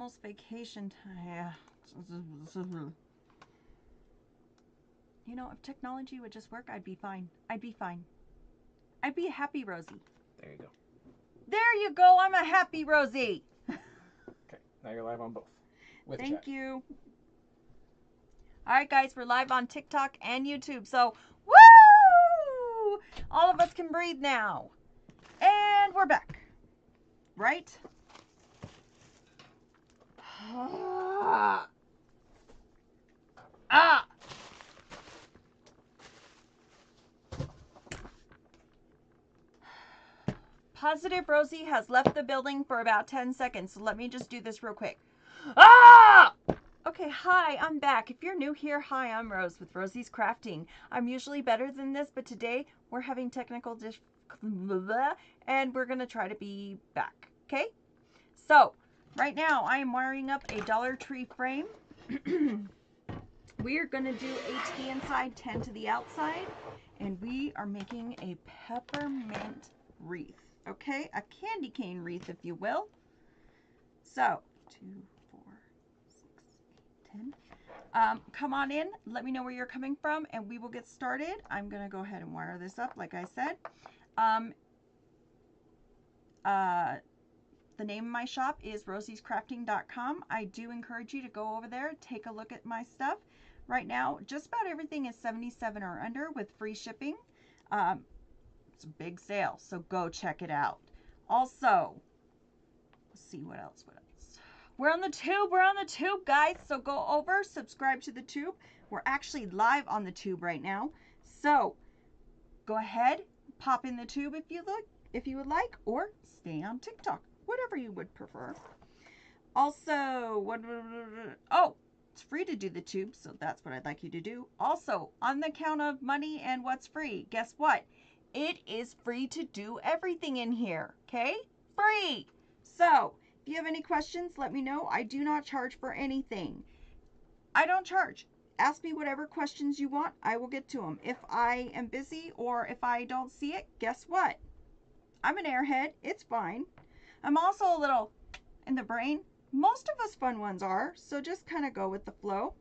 almost vacation time. You know, if technology would just work, I'd be fine. I'd be fine. I'd be a happy Rosie. There you go. There you go. I'm a happy Rosie. Okay, now you're live on both. Thank you. All right, guys, we're live on TikTok and YouTube. So, woo! All of us can breathe now. And we're back. Right? Ah. Positive Rosie has left the building for about 10 seconds. So let me just do this real quick. Ah! Okay, hi, I'm back. If you're new here, hi, I'm Rose with Rosie's Crafting. I'm usually better than this, but today we're having technical and we're going to try to be back, okay? So, right now I am wiring up a Dollar Tree frame. We are going to do 8 to the inside, 10 to the outside, and we are making a peppermint wreath, okay? A candy cane wreath, if you will. So, 2, 4, 6, 8, 10. Come on in. Let me know where you're coming from, and we will get started. I'm going to go ahead and wire this up, like I said. The name of my shop is rosiescrafting.com. I do encourage you to go over there, take a look at my stuff. Right now, just about everything is $77 or under with free shipping. It's a big sale, so go check it out. Also, let's see what else. We're on the tube, guys. So go over, subscribe to the tube. We're actually live on the tube right now. So go ahead, pop in the tube if you would like, or stay on TikTok, whatever you would prefer. Also, it's free to do the tube, so that's what I'd like you to do. Also, on the count of money and what's free, guess what? It is free to do everything in here, okay? Free! So, if you have any questions, let me know. I do not charge for anything. I don't charge. Ask me whatever questions you want. I will get to them. If I am busy or if I don't see it, guess what? I'm an airhead. It's fine. I'm also a little in the brain. Most of us fun ones are, so just kind of go with the flow.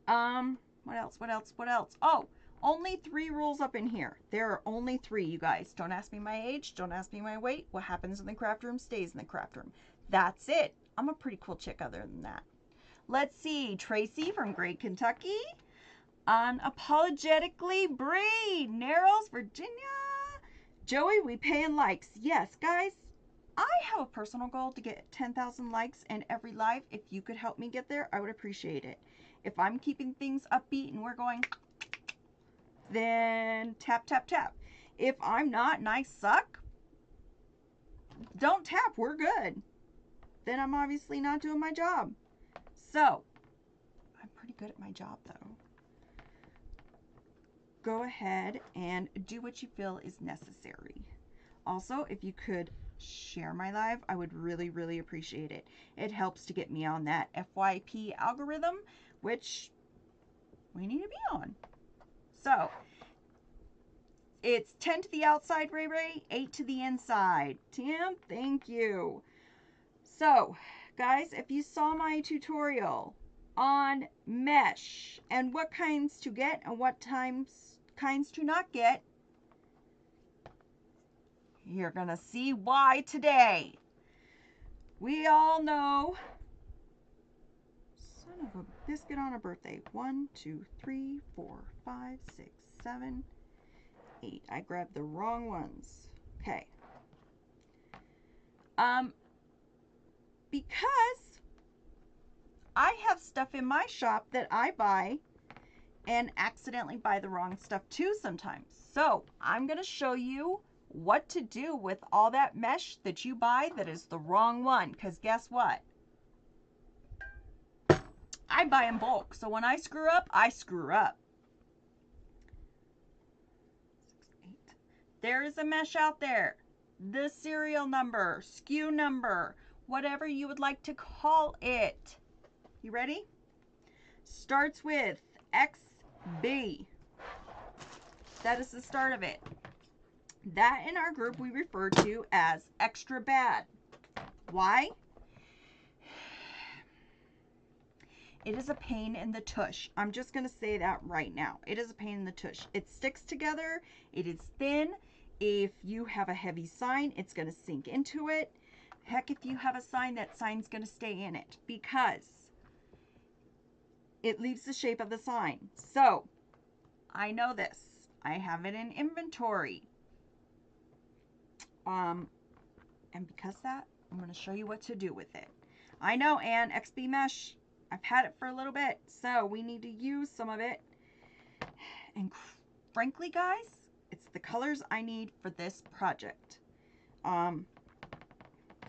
What else? Oh, only 3 rules up in here. There are only 3, you guys. Don't ask me my age. Don't ask me my weight. What happens in the craft room stays in the craft room. That's it. I'm a pretty cool chick other than that. Let's see. Tracy from Great Kentucky. Unapologetically Bree. Narrows, Virginia. Joey, we pay in likes. Yes, guys. I have a personal goal to get 10,000 likes in every live. If you could help me get there, I would appreciate it. If I'm keeping things upbeat and we're going, then tap, tap, tap. If I'm not and I suck, don't tap. We're good. Then I'm obviously not doing my job. So, I'm pretty good at my job, though. Go ahead and do what you feel is necessary. Also, if you could share my live, I would really, really appreciate it. It helps to get me on that FYP algorithm, which we need to be on. So, it's 10 to the outside, Ray Ray, 8 to the inside. Tim, thank you. So, guys, if you saw my tutorial on mesh and what kinds to get and what kinds to not get, you're going to see why today. We all know, son of a biscuit on a birthday. 1, 2, 3, 4, 5, 6, 7, 8. I grabbed the wrong ones. Okay. Because I have stuff in my shop that I buy and accidentally buy the wrong stuff too sometimes. So I'm going to show you what to do with all that mesh that you buy that is the wrong one. Because guess what? I buy in bulk. So when I screw up, I screw up. 6, 8. There is a mesh out there. The serial number, SKU number, whatever you would like to call it. You ready? Starts with XB. That is the start of it. That in our group we refer to as extra bad. Why? It is a pain in the tush. I'm just going to say that right now. It is a pain in the tush. It sticks together. It is thin. If you have a heavy sign, it's going to sink into it. Heck, if you have a sign, that sign's going to stay in it because it leaves the shape of the sign. So, I know this. I have it in inventory. And because that, I'm going to show you what to do with it. I know, Ann, XB Mesh, I've had it for a little bit, so we need to use some of it. And frankly, guys, it's the colors I need for this project. I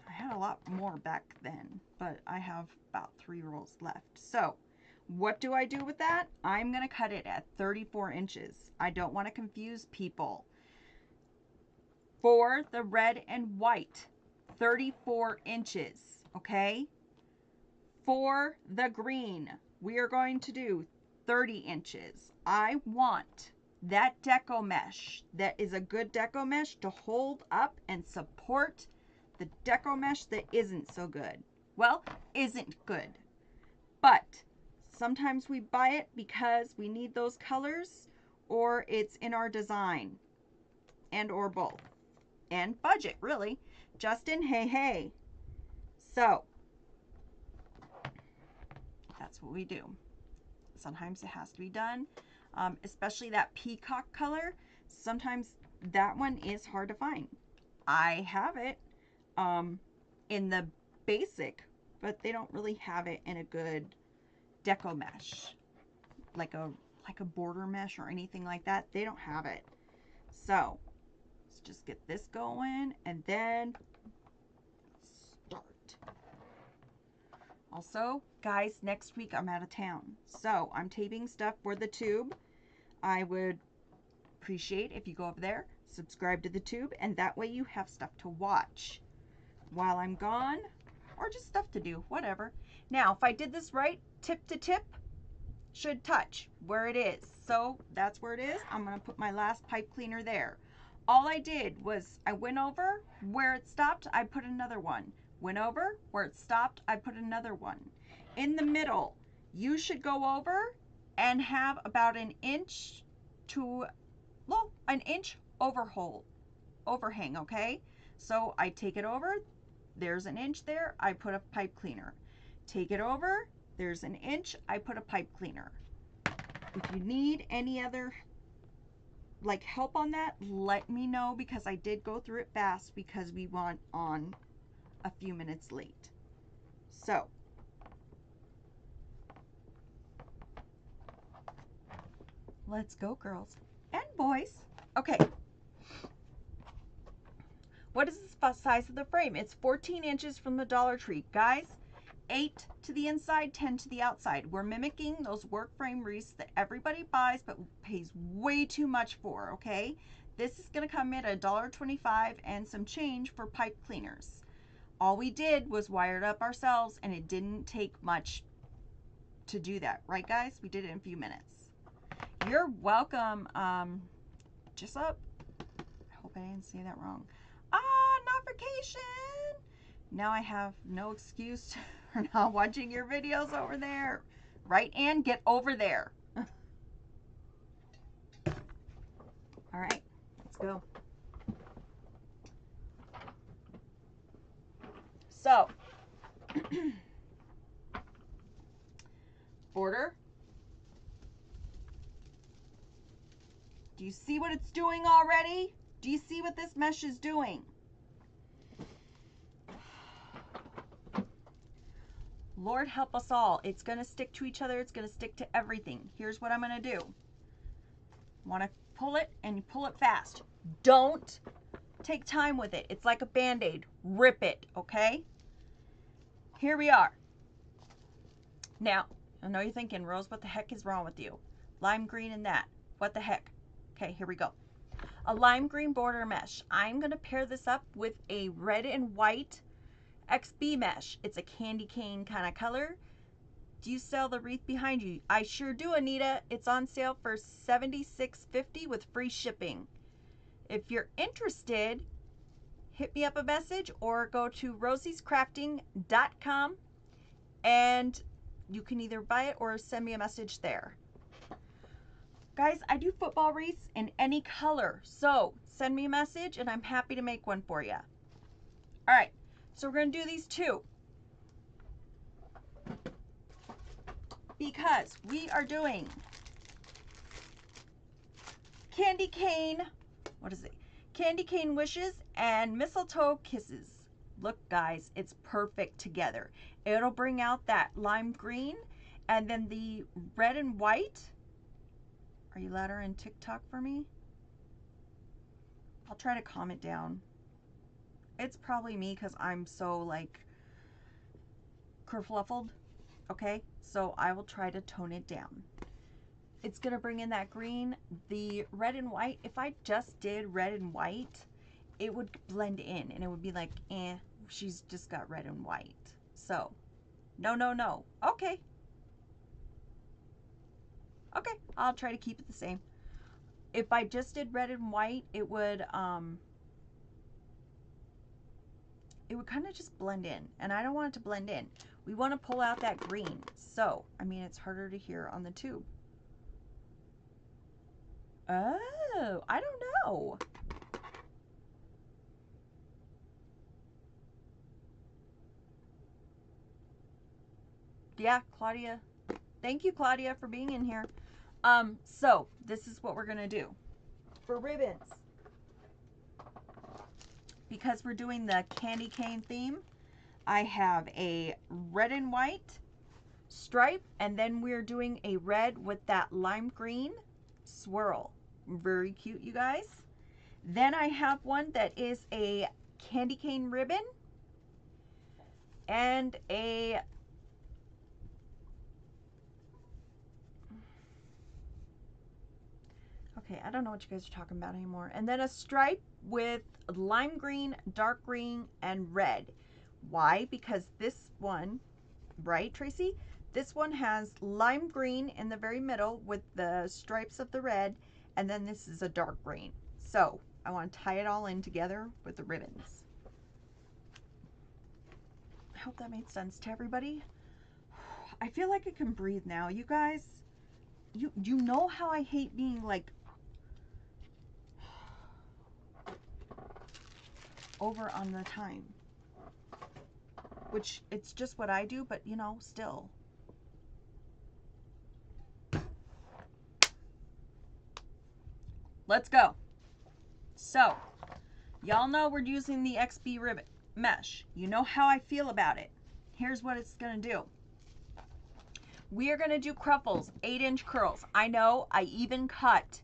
had a lot more back then, but I have about 3 rolls left. So, what do I do with that? I'm going to cut it at 34 inches. I don't want to confuse people. For the red and white, 34 inches, okay? For the green, we are going to do 30 inches. I want that deco mesh that is a good deco mesh to hold up and support the deco mesh that isn't so good. Well, isn't good. But sometimes we buy it because we need those colors or it's in our design and or both. And budget, really. Justin, hey. So, that's what we do. Sometimes it has to be done, especially that peacock color. Sometimes that one is hard to find. I have it in the basic, but they don't really have it in a good deco mesh, like a border mesh or anything like that. They don't have it. So let's just get this going and then start. Also, guys, next week I'm out of town, so I'm taping stuff for the tube. I would appreciate if you go over there, subscribe to the tube, and that way you have stuff to watch while I'm gone, or just stuff to do, whatever. Now, if I did this right, tip to tip should touch where it is. So that's where it is. I'm going to put my last pipe cleaner there. All I did was I went over where it stopped, I put another one. Went over where it stopped, I put another one. In the middle, you should go over and have about an inch to, well, an inch overhang, okay? So I take it over, there's an inch there, I put a pipe cleaner. Take it over, there's an inch, I put a pipe cleaner. If you need any other like help on that, let me know, because I did go through it fast because we went on a few minutes late. So let's go, girls and boys. Okay, what is the size of the frame? It's 14 inches from the Dollar Tree, guys. 8 to the inside, 10 to the outside. We're mimicking those work frame wreaths that everybody buys but pays way too much for, okay? This is going to come in at $1.25 and some change for pipe cleaners. All we did was wire it up ourselves, and it didn't take much to do that, right, guys? We did it in a few minutes. You're welcome, just up. I hope I didn't say that wrong. Notification. Now I have no excuse for not watching your videos over there. Right, Ann? Get over there. All right, let's go. So, border. Do you see what it's doing already? Do you see what this mesh is doing? Lord help us all. It's going to stick to each other. It's going to stick to everything. Here's what I'm going to do. Want to pull it, and you pull it fast. Don't take time with it. It's like a Band-Aid. Rip it, okay? Here we are. Now, I know you're thinking, Rose, what the heck is wrong with you? Lime green and that. What the heck? Okay, here we go. A lime green border mesh. I'm going to pair this up with a red and white XB mesh. It's a candy cane kind of color. Do you sell the wreath behind you? I sure do, Anita. It's on sale for $76.50 with free shipping. If you're interested, hit me up a message or go to rosiescrafting.com and You can either buy it or send me a message there. Guys, I do football wreaths in any color, so send me a message and I'm happy to make one for you. All right, so we're going to do these two because we are doing candy cane, what is it? Candy cane wishes and mistletoe kisses. Look, guys, it's perfect together. It'll bring out that lime green and then the red and white. Are you louder in TikTok for me? I'll try to calm it down. It's probably me because I'm so like kerfluffled. Okay, so I will try to tone it down. It's gonna bring in that green, the red and white. If I just did red and white, it would blend in and it would be like, she's just got red and white. So, no, no, no. Okay. Okay, I'll try to keep it the same. If I just did red and white, it would kind of just blend in, and I don't want it to blend in. We want to pull out that green. So, I mean, it's harder to hear on the tube. Oh, I don't know. Yeah, Claudia. Thank you, Claudia, for being in here. So this is what we're gonna do for ribbons. Because we're doing the candy cane theme, I have a red and white stripe, and then we're doing a red with that lime green swirl. Very cute, you guys. Then I have one that is a candy cane ribbon and a okay, I don't know what you guys are talking about anymore. And then a stripe with lime green, dark green, and red. Why? Because this one, right, Tracy? This one has lime green in the very middle with the stripes of the red, and then this is a dark green. So I want to tie it all in together with the ribbons. I hope that made sense to everybody. I feel like I can breathe now. You guys, you know how I hate being like over on the time, which it's just what I do, but you know, still. Let's go. So, y'all know we're using the XB ribbon mesh. You know how I feel about it. Here's what it's gonna do. We are gonna do cruffles, 8-inch curls. I know, I even cut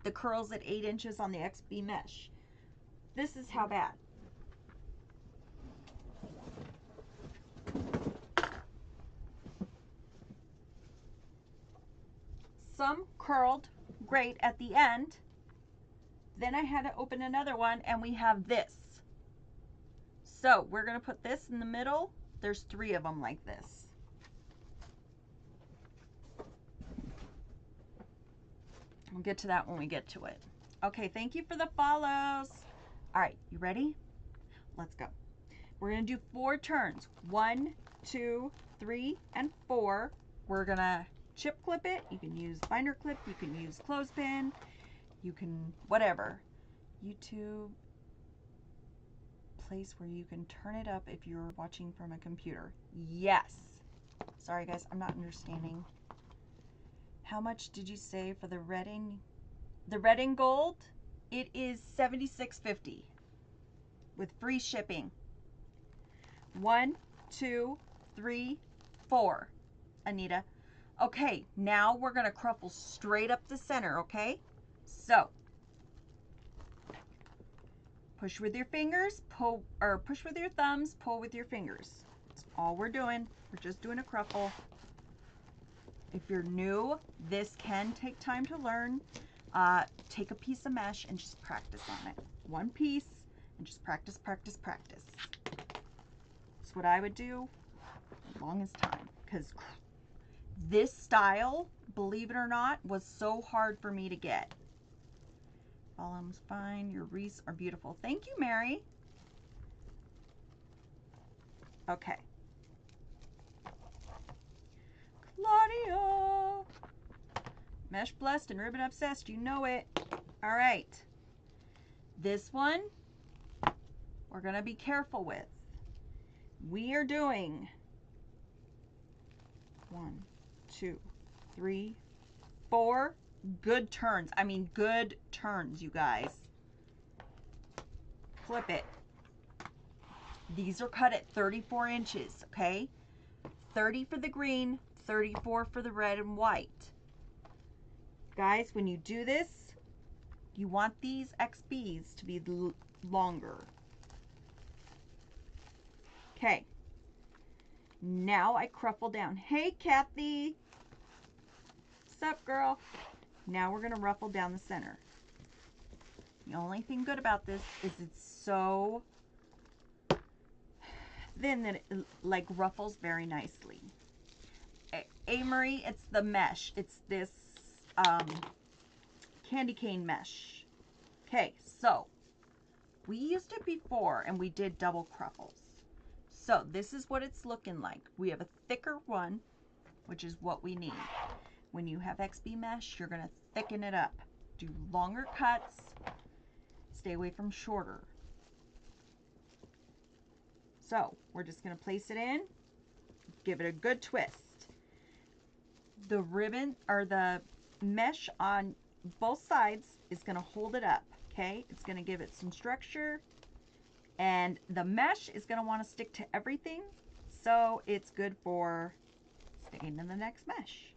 the curls at 8 inches on the XB mesh. This is how bad. Some curled great at the end. Then I had to open another one, and we have this. So we're gonna put this in the middle. There's 3 of them like this. We'll get to that when we get to it. Okay, thank you for the follows. All right, you ready? Let's go. We're gonna do 4 turns. 1, 2, 3, and 4. We're gonna chip clip it. You can use binder clip, you can use clothespin, you can whatever. YouTube place where you can turn it up if you're watching from a computer. Yes. Sorry guys, I'm not understanding. How much did you say for the red and gold? It is $76.50 with free shipping. 1, 2, 3, 4. Anita. Okay, now we're gonna cruffle straight up the center, okay? So push with your fingers, pull, or push with your thumbs, pull with your fingers. That's all we're doing. We're just doing a cruffle. If you're new, this can take time to learn. Take a piece of mesh and just practice on it. One piece and just practice, practice, practice. That's what I would do as long as time, because this style, believe it or not, was so hard for me to get. Volume's fine. Your wreaths are beautiful. Thank you, Mary. Okay. Claudia. Mesh blessed and ribbon obsessed, you know it. All right. This one, we're going to be careful with. We are doing 1, 2, 3, 4 good turns. I mean, good turns, you guys. Flip it. These are cut at 34 inches, okay? 30 for the green, 34 for the red and white. Guys, when you do this, you want these XBs to be longer. Okay. Now I cruffle down. Hey, Kathy. What's up, girl? Now we're going to ruffle down the center. The only thing good about this is it's so thin that it like ruffles very nicely. Amory, it's the mesh. It's this candy cane mesh. Okay, so we used it before and we did double cruffles. So this is what it's looking like. We have a thicker one, which is what we need. When you have XB mesh, you're going to thicken it up. Do longer cuts. Stay away from shorter. So we're just going to place it in. Give it a good twist. The ribbon or the mesh on both sides is going to hold it up. Okay, it's going to give it some structure. And the mesh is going to want to stick to everything, so it's good for sticking to the next mesh.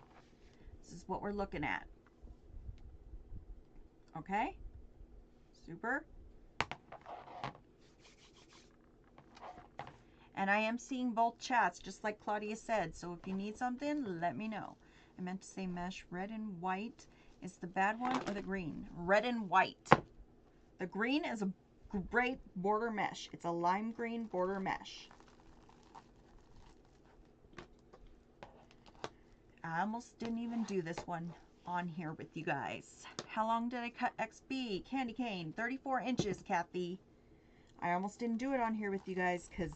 This is what we're looking at. Okay? Super. And I am seeing both chats, just like Claudia said, so if you need something, let me know. I meant to say mesh red and white. Is the bad one or the green? Red and white. The green is a great border mesh. It's a lime green border mesh. I almost didn't even do this one on here with you guys. How long did I cut XB? Candy cane, 34 inches, Kathy. I almost didn't do it on here with you guys because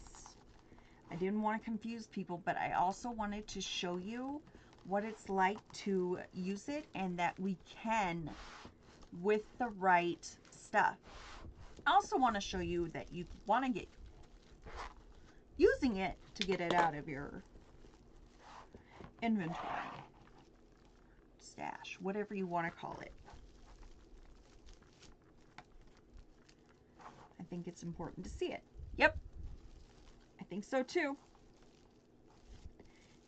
I didn't want to confuse people, but I also wanted to show you what it's like to use it and that we can with the right stuff. I also want to show you that you want to get using it to get it out of your inventory, stash, whatever you want to call it. I think it's important to see it. Yep, I think so too.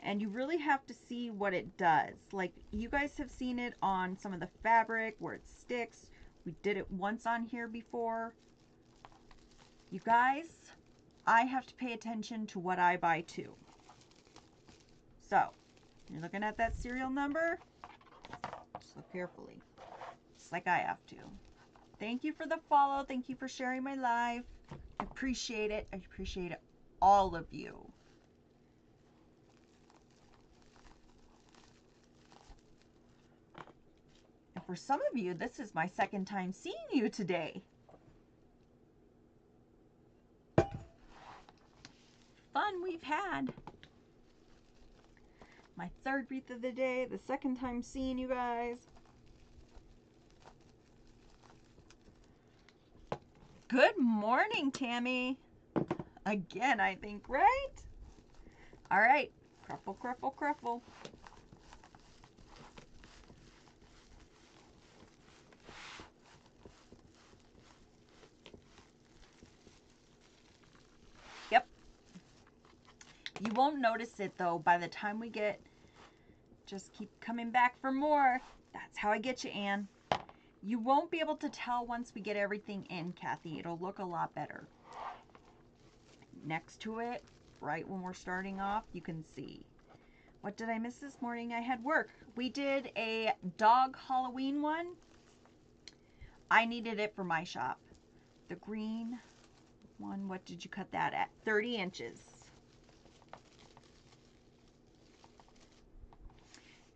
And you really have to see what it does. Like, you guys have seen it on some of the fabric where it sticks. We did it once on here before. You guys, I have to pay attention to what I buy too. So, you're looking at that serial number? Just look carefully. Just like I have to. Thank you for the follow. Thank you for sharing my live. I appreciate it. I appreciate all of you. And for some of you, this is my second time seeing you today. Fun we've had. My third wreath of the day, the second time seeing you guys. Good morning, Tammy. Again, I think, right? All right, cruffle, cruffle, cruffle. Yep. You won't notice it though by the time we get, just keep coming back for more. That's how I get you, Anne. You won't be able to tell once we get everything in, Kathy. It'll look a lot better. Next to it, right when we're starting off, you can see. What did I miss this morning? I had work. We did a dog Halloween one. I needed it for my shop. The green one, what did you cut that at? 30 inches.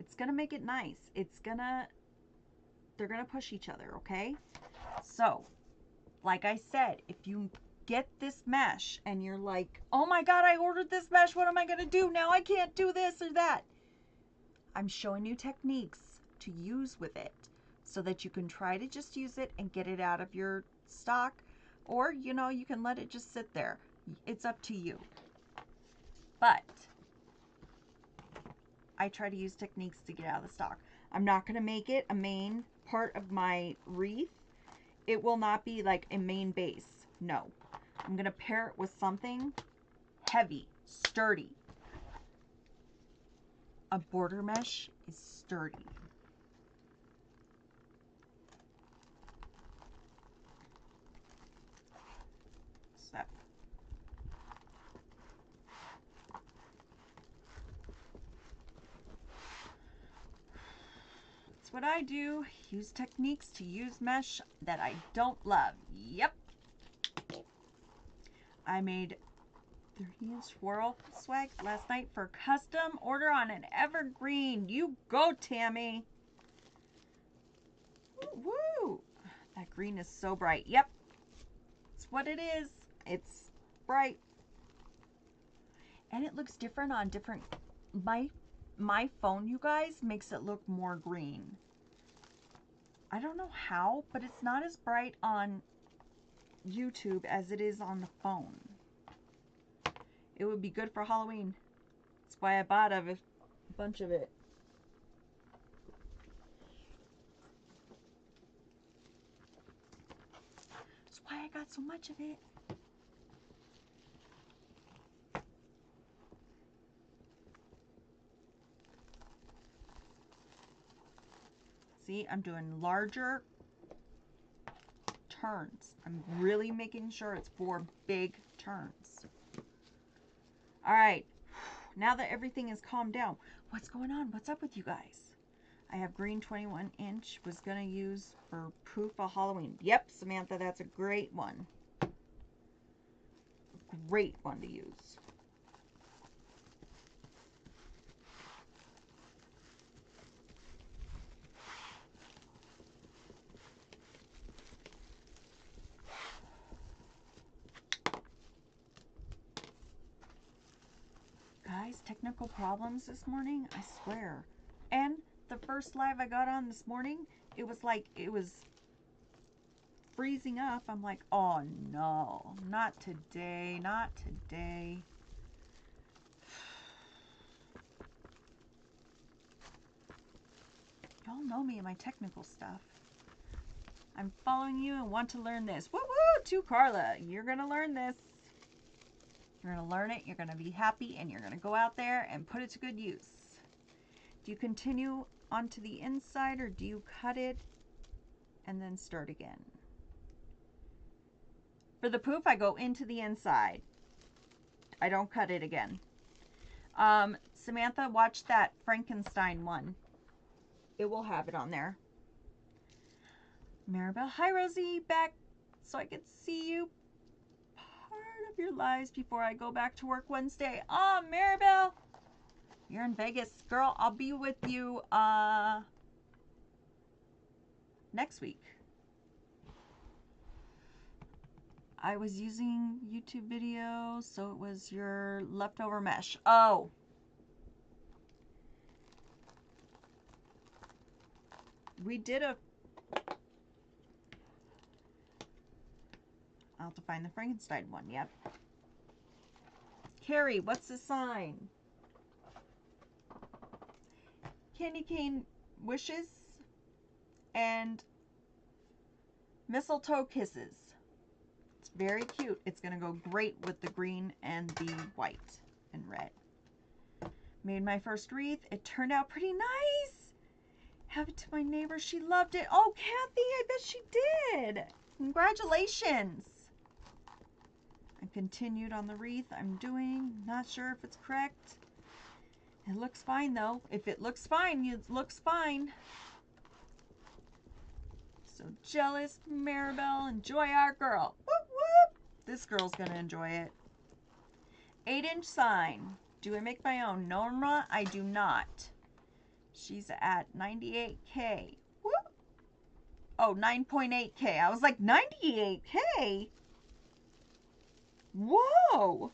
It's gonna make it nice. They're gonna push each other, okay? So, like I said, if you get this mesh and you're like, oh my God, I ordered this mesh, what am I gonna do? Now I can't do this or that. I'm showing you techniques to use with it so that you can try to just use it and get it out of your stock, or you know, you can let it just sit there. It's up to you. But I try to use techniques to get out of the stock. I'm not going to make it a main part of my wreath. It will not be like a main base. No. I'm going to pair it with something heavy, sturdy. A border mesh is sturdy. So that's what I do. Use techniques to use mesh that I don't love. Yep. I made 30-inch swirl swag last night for custom order on an evergreen. You go, Tammy. Woo, woo. That green is so bright. Yep. It's what it is. It's bright. And it looks different on different... My phone, you guys, makes it look more green. I don't know how, but it's not as bright on YouTube as it is on the phone. It would be good for Halloween. That's why I bought a bunch of it. That's why I got so much of it. See, I'm doing larger turns. I'm really making sure it's 4 big turns. All right, now that everything is calmed down, what's going on? What's up with you guys? I have green 21-inch, was gonna use for proof of Halloween. Yep, Samantha, that's a great one. Great one to use. Guys, technical problems this morning, I swear. And the first live I got on this morning, it was like, it was freezing up. I'm like, oh no, not today, not today. Y'all know me and my technical stuff. I'm following you and want to learn this. Woo woo, to Carla. You're going to learn this. You're going to learn it. You're going to be happy and you're going to go out there and put it to good use. Do you continue onto the inside or do you cut it and then start again? For the poof, I go into the inside. I don't cut it again. Samantha, watch that Frankenstein one. It will have it on there. Maribel, hi Rosie, back so I could see you part of your lives before I go back to work Wednesday. Oh, Maribel, you're in Vegas. Girl, I'll be with you next week. I was using YouTube video, so it was your leftover mesh. Oh. We did a... I'll have to find the Frankenstein one, yep. Carrie, what's the sign? Candy cane wishes and mistletoe kisses. It's very cute. It's going to go great with the green and the white and red. Made my first wreath. It turned out pretty nice. Have it to my neighbor. She loved it. Oh, Kathy, I bet she did. Congratulations. I continued on the wreath I'm doing. Not sure if it's correct. It looks fine, though. If it looks fine, it looks fine. So jealous, Maribel. Enjoy our girl. Whoop, whoop. This girl's going to enjoy it. 8-inch sign. Do I make my own? Norma, I do not. She's at 98K. Whoop. Oh, 9.8K. I was like, 98K? Whoa.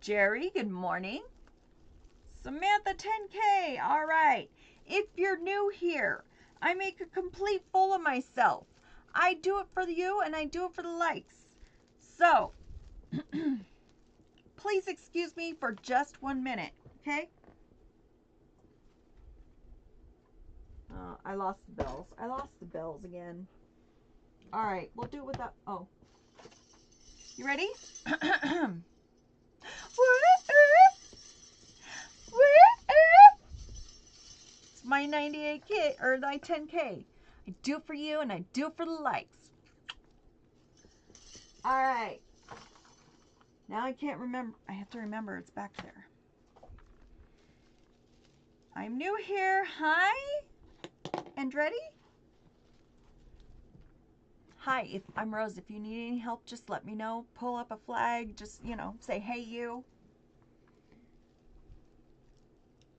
Jerry, good morning. Samantha 10K. All right. If you're new here, I make a complete fool of myself. I do it for you and I do it for the likes. So, please excuse me for just 1 minute, okay? I lost the bells. I lost the bells again. All right, we'll do it without. Oh, you ready? It's my 98K or my 10K. I do it for you and I do it for the likes. All right. Now I can't remember. I have to remember it's back there. I'm new here. Hi. Andretti? Hi, I'm Rose. If you need any help, just let me know. Pull up a flag. Just, say, hey, you.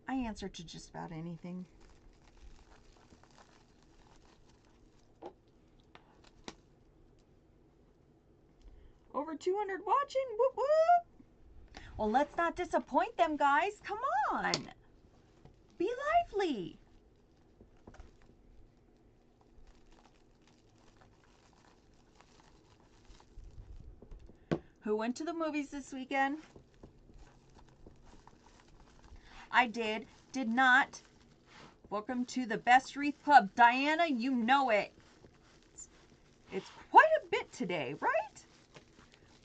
I answer to just about anything. Over 200 watching. Whoop, whoop. Well, let's not disappoint them, guys. Come on. Be lively. Who went to the movies this weekend? I did. Did not. Welcome to the Best Wreath Club. Diana, you know it. It's quite a bit today, right?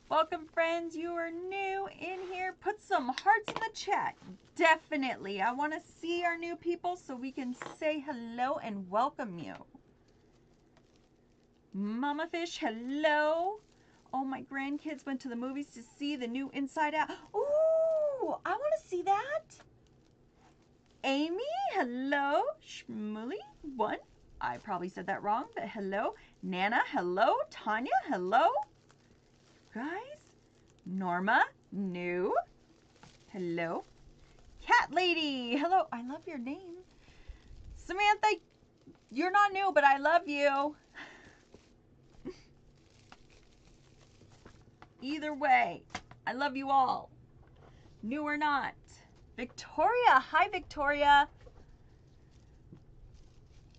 Welcome, friends. You are new in here. Put some hearts in the chat. Definitely. I want to see our new people so we can say hello and welcome you. Mama Fish, hello. Oh, my grandkids went to the movies to see the new Inside Out. Ooh, I want to see that. Amy, hello. Shmuley, one. I probably said that wrong, but hello. Nana, hello. Tanya, hello. Guys, Norma, new. Hello. Cat Lady, hello. I love your name. Samantha, you're not new, but I love you. Either way, I love you all. New or not. Victoria, hi Victoria.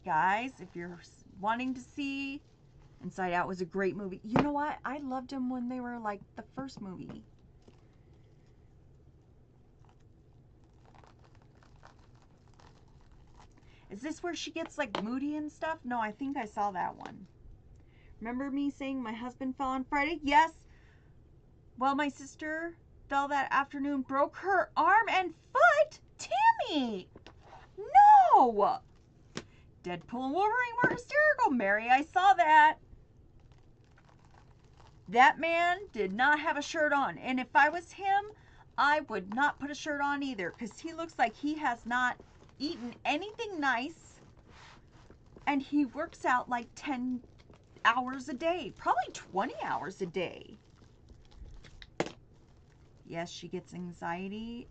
Guys, if you're wanting to see, Inside Out was a great movie. You know what? I loved them when they were like the first movie. Is this where she gets like moody and stuff? No, I think I saw that one. Remember me saying my husband fell on Friday? Yes. Well, my sister fell that afternoon, broke her arm and foot. Tammy! No! Deadpool and Wolverine were hysterical. Mary, I saw that. That man did not have a shirt on. And if I was him, I would not put a shirt on either, because he looks like he has not eaten anything nice. And he works out like 10 hours a day, probably 20 hours a day. Yes, she gets anxiety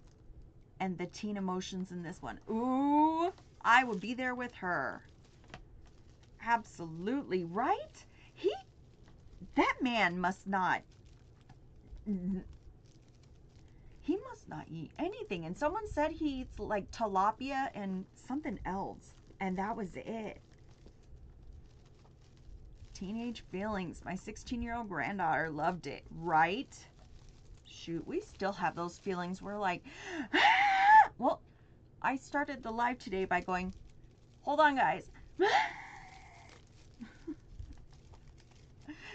and the teen emotions in this one. Ooh, I would be there with her. Absolutely, right? That man must not, he must not eat anything. And someone said he eats like tilapia and something else. And that was it. Teenage feelings. My 16-year-old granddaughter loved it, right? Shoot, we still have those feelings. We're like, ah! Well, I started the live today by going, hold on, guys.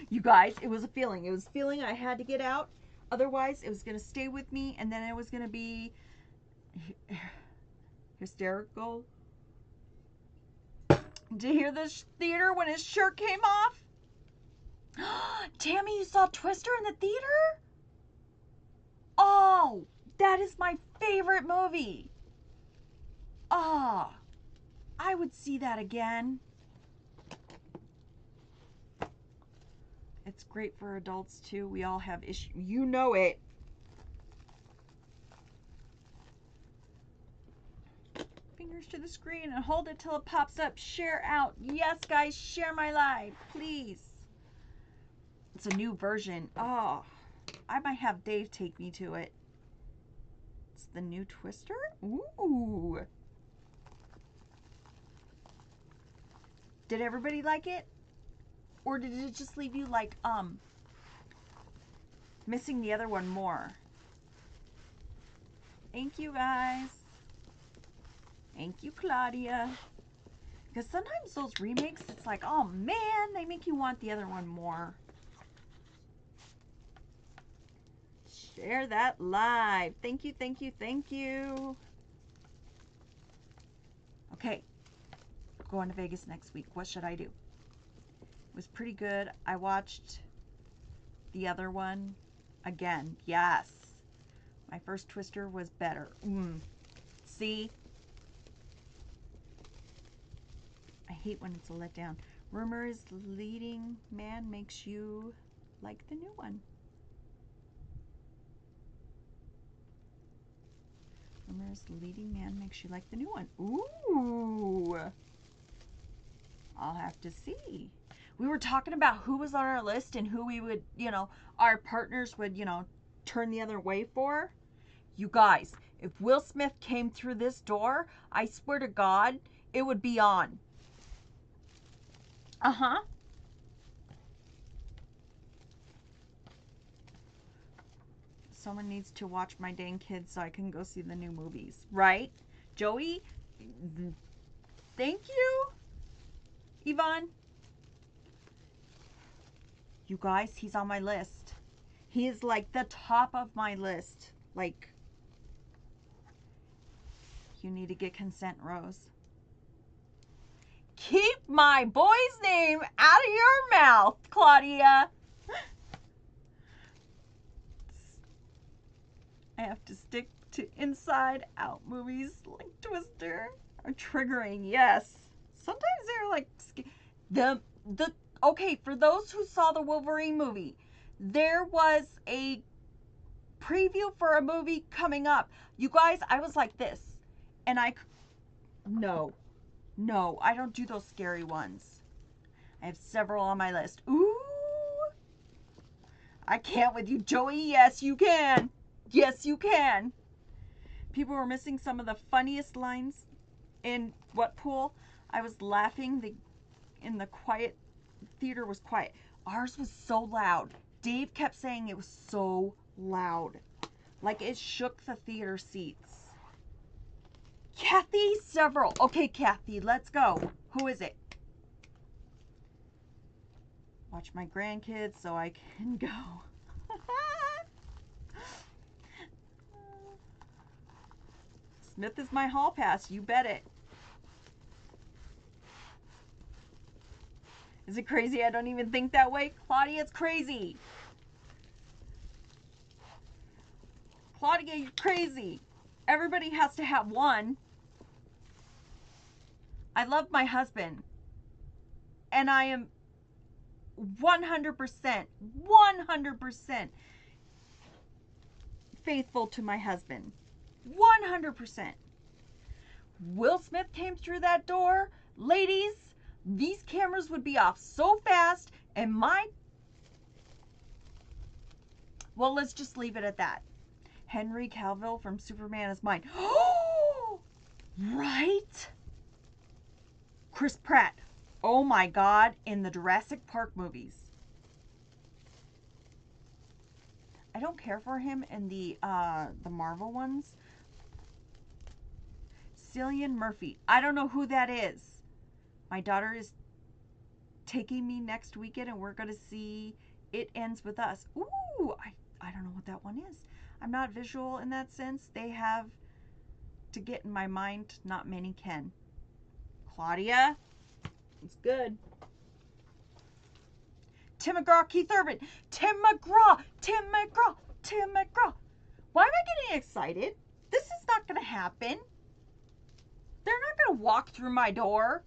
You guys, it was a feeling. It was a feeling I had to get out. Otherwise, it was going to stay with me, and then it was going to be hysterical. Did you hear this theater when his shirt came off? Tammy, you saw Twister in the theater? Oh, that is my favorite movie. Oh, I would see that again. It's great for adults too. We all have issues. You know it. Fingers to the screen and hold it till it pops up. Share out. Yes, guys, share my live, please. It's a new version. Oh, I might have Dave take me to it. It's the new twister? Ooh. Did everybody like it? Or did it just leave you like, missing the other one more? Thank you, guys. Thank you, Claudia. Because sometimes those remakes, it's like, oh man, they make you want the other one more. Share that live. Thank you, thank you, thank you. Okay. Going to Vegas next week. What should I do? It was pretty good. I watched the other one again. Yes. My first twister was better. See? I hate when it's a letdown. Rumors leading man makes you like the new one. Rumors leading man makes you like the new one. Ooh. I'll have to see. We were talking about who was on our list and who we would, our partners would, turn the other way for. You guys, if Will Smith came through this door, I swear to God, it would be on. Uh-huh. Someone needs to watch my dang kids so I can go see the new movies. Right? Joey? Thank you. Yvonne? You guys, he's on my list. He is like the top of my list. Like, you need to get consent, Rose. Keep my boy's name out of your mouth, Claudia. I have to stick to inside out movies like Twister are triggering. Yes. Sometimes they're like okay, for those who saw the Wolverine movie, there was a preview for a movie coming up. You guys, I was like this. And no, I don't do those scary ones. I have several on my list. Ooh. I can't with you, Joey. Yes, you can. Yes, you can. People were missing some of the funniest lines in What Pool? I was laughing. In the quiet theater was quiet. Ours was so loud. Dave kept saying it was so loud. Like it shook the theater seats. Kathy, several. Okay, Kathy, let's go. Who is it? Watch my grandkids so I can go. Smith is my hall pass. You bet it. Is it crazy I don't even think that way? Claudia, it's crazy. Claudia, you're crazy. Everybody has to have one. I love my husband. And I am 100% faithful to my husband. 100%. Will Smith came through that door. Ladies, these cameras would be off so fast and well, let's just leave it at that. Henry Cavill from Superman is mine. Oh, right? Chris Pratt. Oh my God, in the Jurassic Park movies. I don't care for him in the Marvel ones. Cillian Murphy. I don't know who that is. My daughter is taking me next weekend and we're going to see It Ends With Us. Ooh, I don't know what that one is. I'm not visual in that sense. They have to get in my mind. Not many can. Claudia. It's good. Tim McGraw, Keith Urban. Tim McGraw. Why am I getting excited? This is not going to happen. They're not going to walk through my door.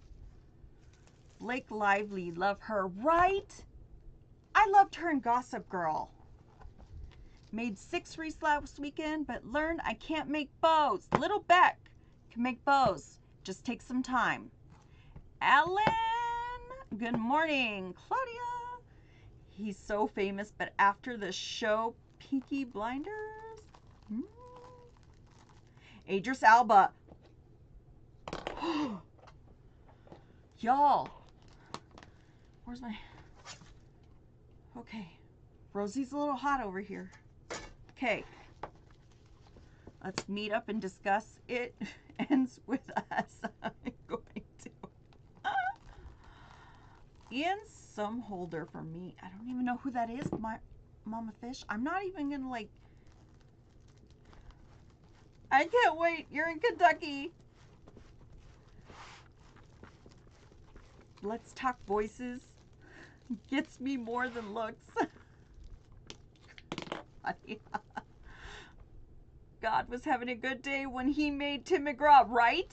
Blake Lively, love her, right? I loved her in Gossip Girl. Made 6 wreaths last weekend, but learned I can't make bows. Little Beck can make bows. Just take some time. Alan, good morning. Claudia. He's so famous, but after the show Peaky Blinders? Idris Elba. Y'all. Where's my... Okay. Rosie's a little hot over here. Okay. Let's meet up and discuss. It ends with us. I'm going to. Ian's some holder for me. I don't even know who that is. My Mama Fish. I'm not even going to like... I can't wait. You're in Kentucky. Let's Talk Voices gets me more than looks. God was having a good day when he made Tim McGraw, right?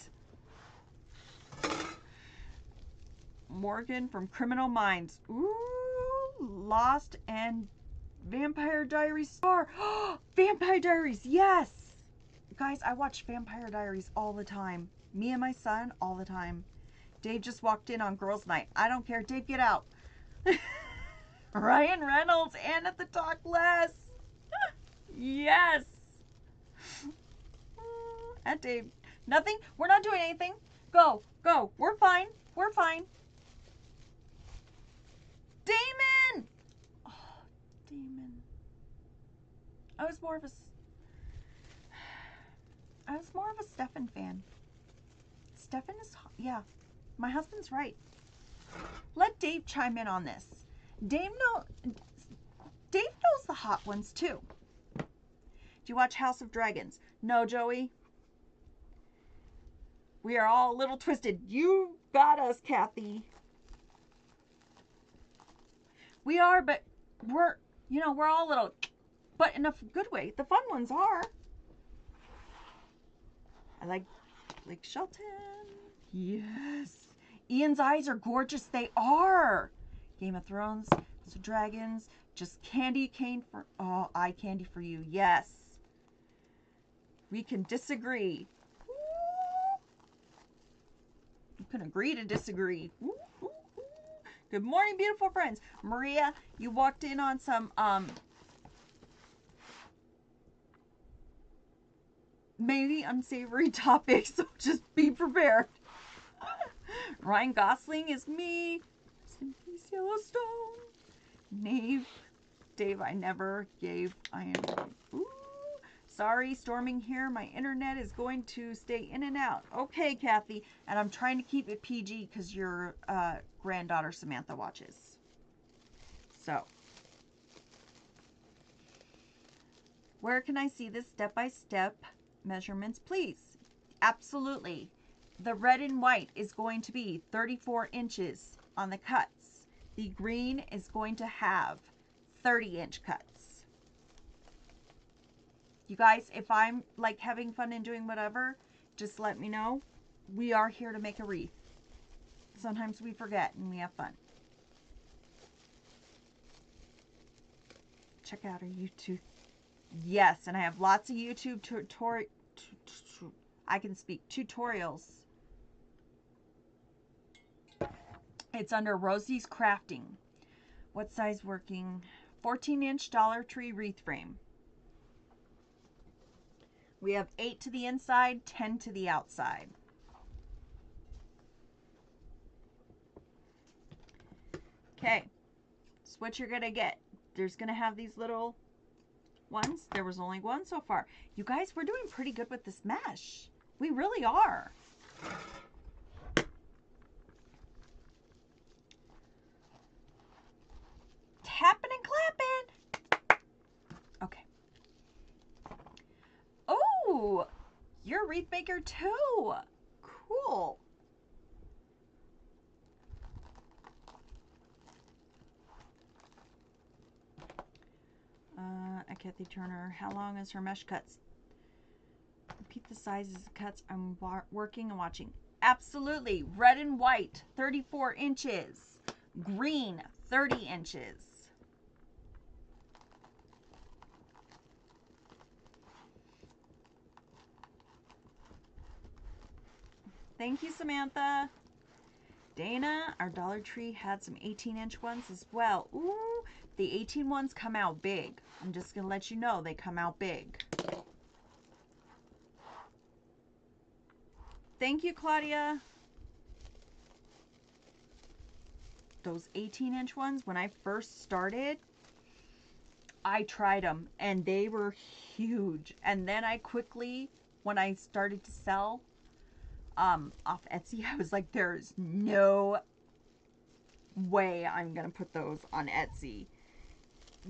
Morgan from Criminal Minds. Ooh, Lost and Vampire Diaries star. Vampire Diaries, yes! Guys, I watch Vampire Diaries all the time. Me and my son, all the time. Dave just walked in on girls' night. I don't care. Dave, get out. Ryan Reynolds, and at the Talk Less. Yes. At Dave. Nothing. We're not doing anything. Go. Go. We're fine. We're fine. Damon. Oh, Damon. I was more of a Stefan fan. Stefan is, yeah. My husband's right. Let Dave chime in on this. Dave knows the hot ones too. Do you watch House of Dragons? No, Joey. We are all a little twisted. You got us, Kathy. We are, but we're all a little, but in a good way. The fun ones are. I like Shelton. Yes. Ian's eyes are gorgeous. They are. Game of Thrones, House of Dragons, just candy cane for, oh, eye candy for you. Yes. We can disagree. You can agree to disagree. Good morning, beautiful friends. Maria, you walked in on some, maybe unsavory topics, so just be prepared. Ryan Gosling is me. Peace, Yellowstone. Dave, I never gave Iron. Ooh. Sorry, storming here. My internet is going to stay in and out. Okay, Kathy. And I'm trying to keep it PG because your granddaughter Samantha watches. So, where can I see this step-by-step measurements, please? Absolutely. The red and white is going to be 34 inches on the cuts. The green is going to have 30-inch cuts. You guys, if I'm like having fun and doing whatever, just let me know. We are here to make a wreath. Sometimes we forget and we have fun. Check out our YouTube. Yes, and I have lots of YouTube tutorials. It's under Rosie's Crafting. What size working? 14-inch Dollar Tree wreath frame. We have 8 to the inside, 10 to the outside. Okay, so what you're gonna get. There's gonna have these little ones. There was only one so far. You guys, we're doing pretty good with this mesh. We really are. Tapping and clapping. Okay. Oh, you're a wreath maker too. Cool. Kathy Turner, how long is her mesh cuts? Repeat the sizes of cuts. I'm working and watching. Absolutely. Red and white, 34 inches. Green, 30 inches. Thank you, Samantha. Dana, our Dollar Tree had some 18-inch ones as well. Ooh, the 18 ones come out big. I'm just going to let you know they come out big. Thank you, Claudia. Those 18-inch ones, when I first started, I tried them and they were huge. And then I quickly, when I started to sell off Etsy, I was like, there's no way I'm gonna put those on Etsy.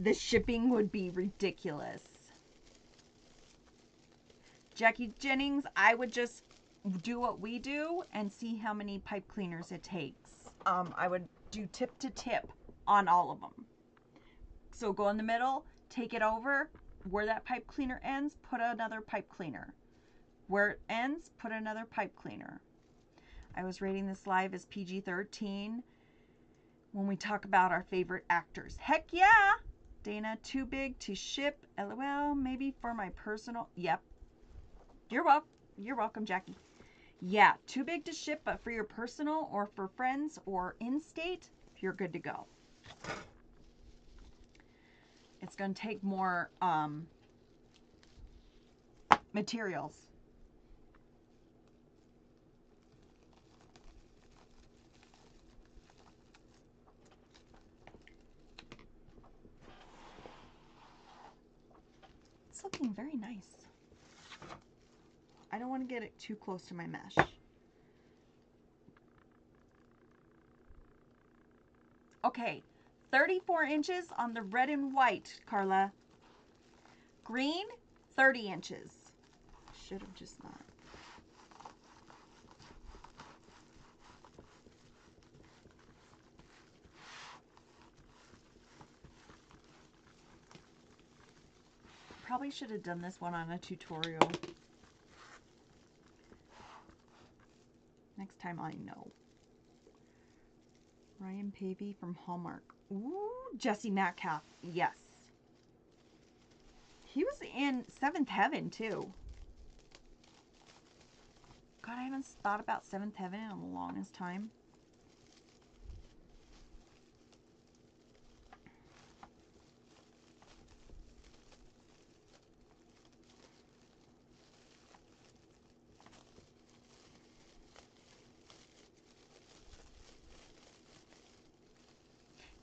The shipping would be ridiculous. Jackie Jennings, I would just do what we do and see how many pipe cleaners it takes. I would do tip to tip on all of them. So go in the middle, take it over, where that pipe cleaner ends, put another pipe cleaner. Where it ends, put another pipe cleaner. I was rating this live as PG-13 when we talk about our favorite actors. Heck yeah! Dana, too big to ship. LOL, maybe for my personal. Yep. You're welcome, Jackie. Yeah, too big to ship, but for your personal or for friends or in-state, you're good to go. It's going to take more materials. It's looking very nice. I don't want to get it too close to my mesh. Okay, 34 inches on the red and white, Carla. Green, 30 inches. Should have just not. Probably should have done this one on a tutorial. Next time I know. Ryan Pavey from Hallmark. Ooh, Jesse Metcalf. Yes. He was in Seventh Heaven, too. God, I haven't thought about Seventh Heaven in the longest time.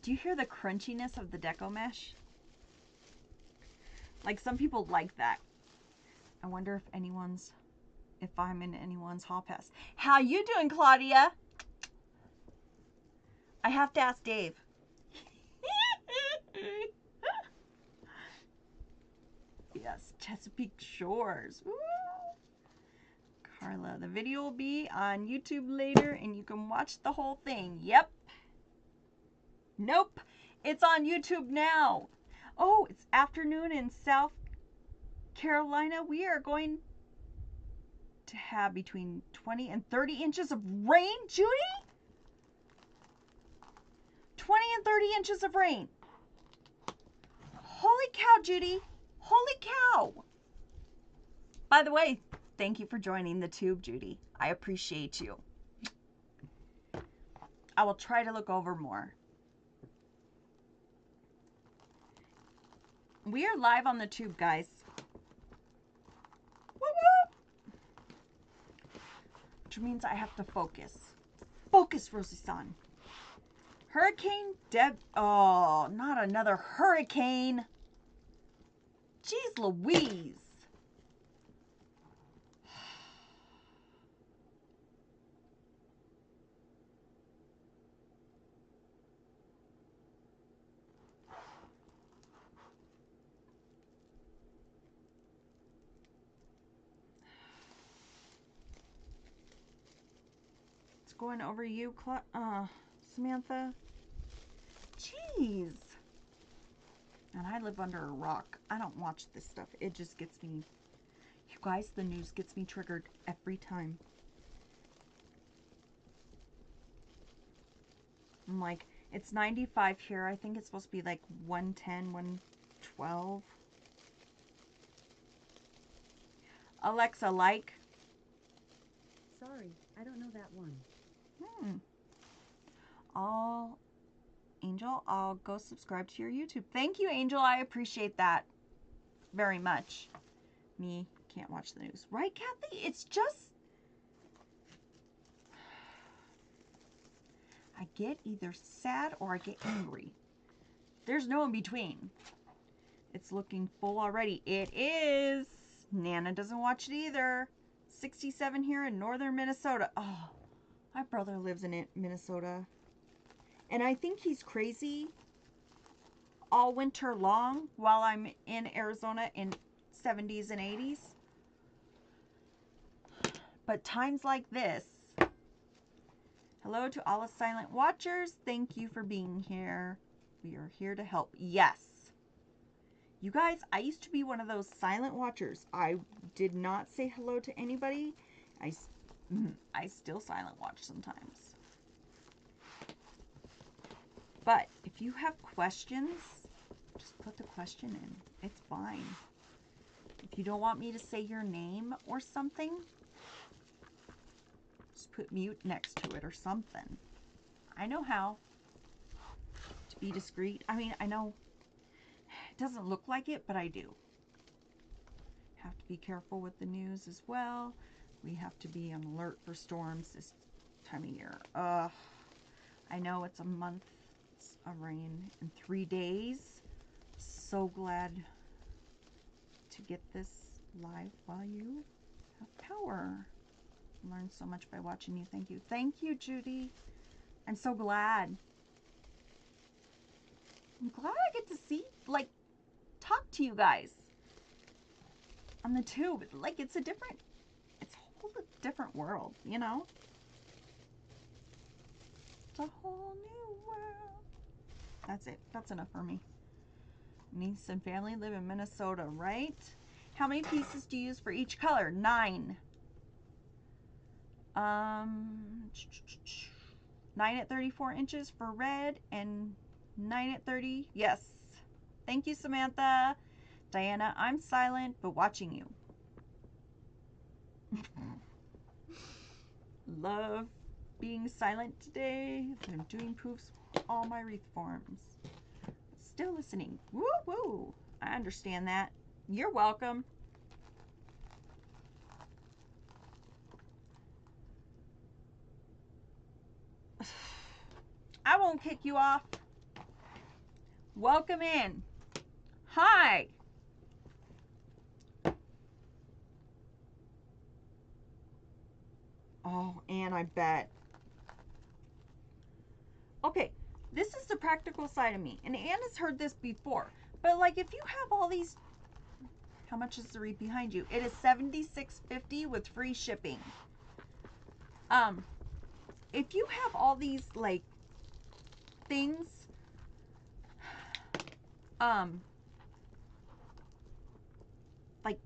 Do you hear the crunchiness of the deco mesh? Like, some people like that. I wonder if I'm in anyone's hall pass. How you doing, Claudia? I have to ask Dave. Yes, Chesapeake Shores. Woo! Carla, the video will be on YouTube later and you can watch the whole thing. Yep. Nope. It's on YouTube now. Oh, it's afternoon in South Carolina. We are going to have between 20 and 30 inches of rain, Judy? 20 and 30 inches of rain. Holy cow, Judy. Holy cow. By the way, thank you for joining the tube, Judy. I appreciate you. I will try to look over more. We are live on the tube, guys. Woo woo! Which means I have to focus. Focus, Rosie-san. Hurricane Deb. Oh, not another hurricane. Jeez Louise. It's going over you, Samantha. Jeez. And I live under a rock. I don't watch this stuff. It just gets me. You guys, the news gets me triggered every time. I'm like, it's 95 here. I think it's supposed to be like 110, 112. Alexa, like. Sorry, I don't know that one. Angel, I'll go subscribe to your YouTube. Thank you, Angel. I appreciate that very much. Me, can't watch the news. Right, Kathy? It's just I get either sad or I get angry. There's no in between. It's looking full already. It is. Nana doesn't watch it either. 67 here in northern Minnesota. Oh, my brother lives in Minnesota. And I think he's crazy all winter long while I'm in Arizona in 70s and 80s. But times like this. Hello to all the silent watchers. Thank you for being here. We are here to help. Yes. You guys, I used to be one of those silent watchers. I did not say hello to anybody. I still silent watch sometimes. But if you have questions, just put the question in. It's fine. If you don't want me to say your name or something, just put mute next to it or something. I know how to be discreet. I mean, I know it doesn't look like it, but I do. Have to be careful with the news as well. We have to be on alert for storms this time of year. I know it's a month of rain in 3 days. So glad to get this live while you have power. Learned so much by watching you. Thank you. Thank you, Judy. I'm so glad. I'm glad I get to see, like, talk to you guys on the tube. Like, it's a whole different world, you know? It's a whole new world. That's it. That's enough for me. Niece and family live in Minnesota, right? How many pieces do you use for each color? 9. 9 at 34 inches for red and 9 at 30. Yes. Thank you, Samantha. Diana, I'm silent, but watching you. Love being silent today. I'm doing proofs with all my wreath forms. Still listening. Woo woo. I understand that. You're welcome. I won't kick you off. Welcome in. Hi. Oh, and I bet. Okay, this is the practical side of me. And Anne has heard this before. But like if you have all these, how much is the wreath behind you? It is $76.50 with free shipping. If you have all these like things, like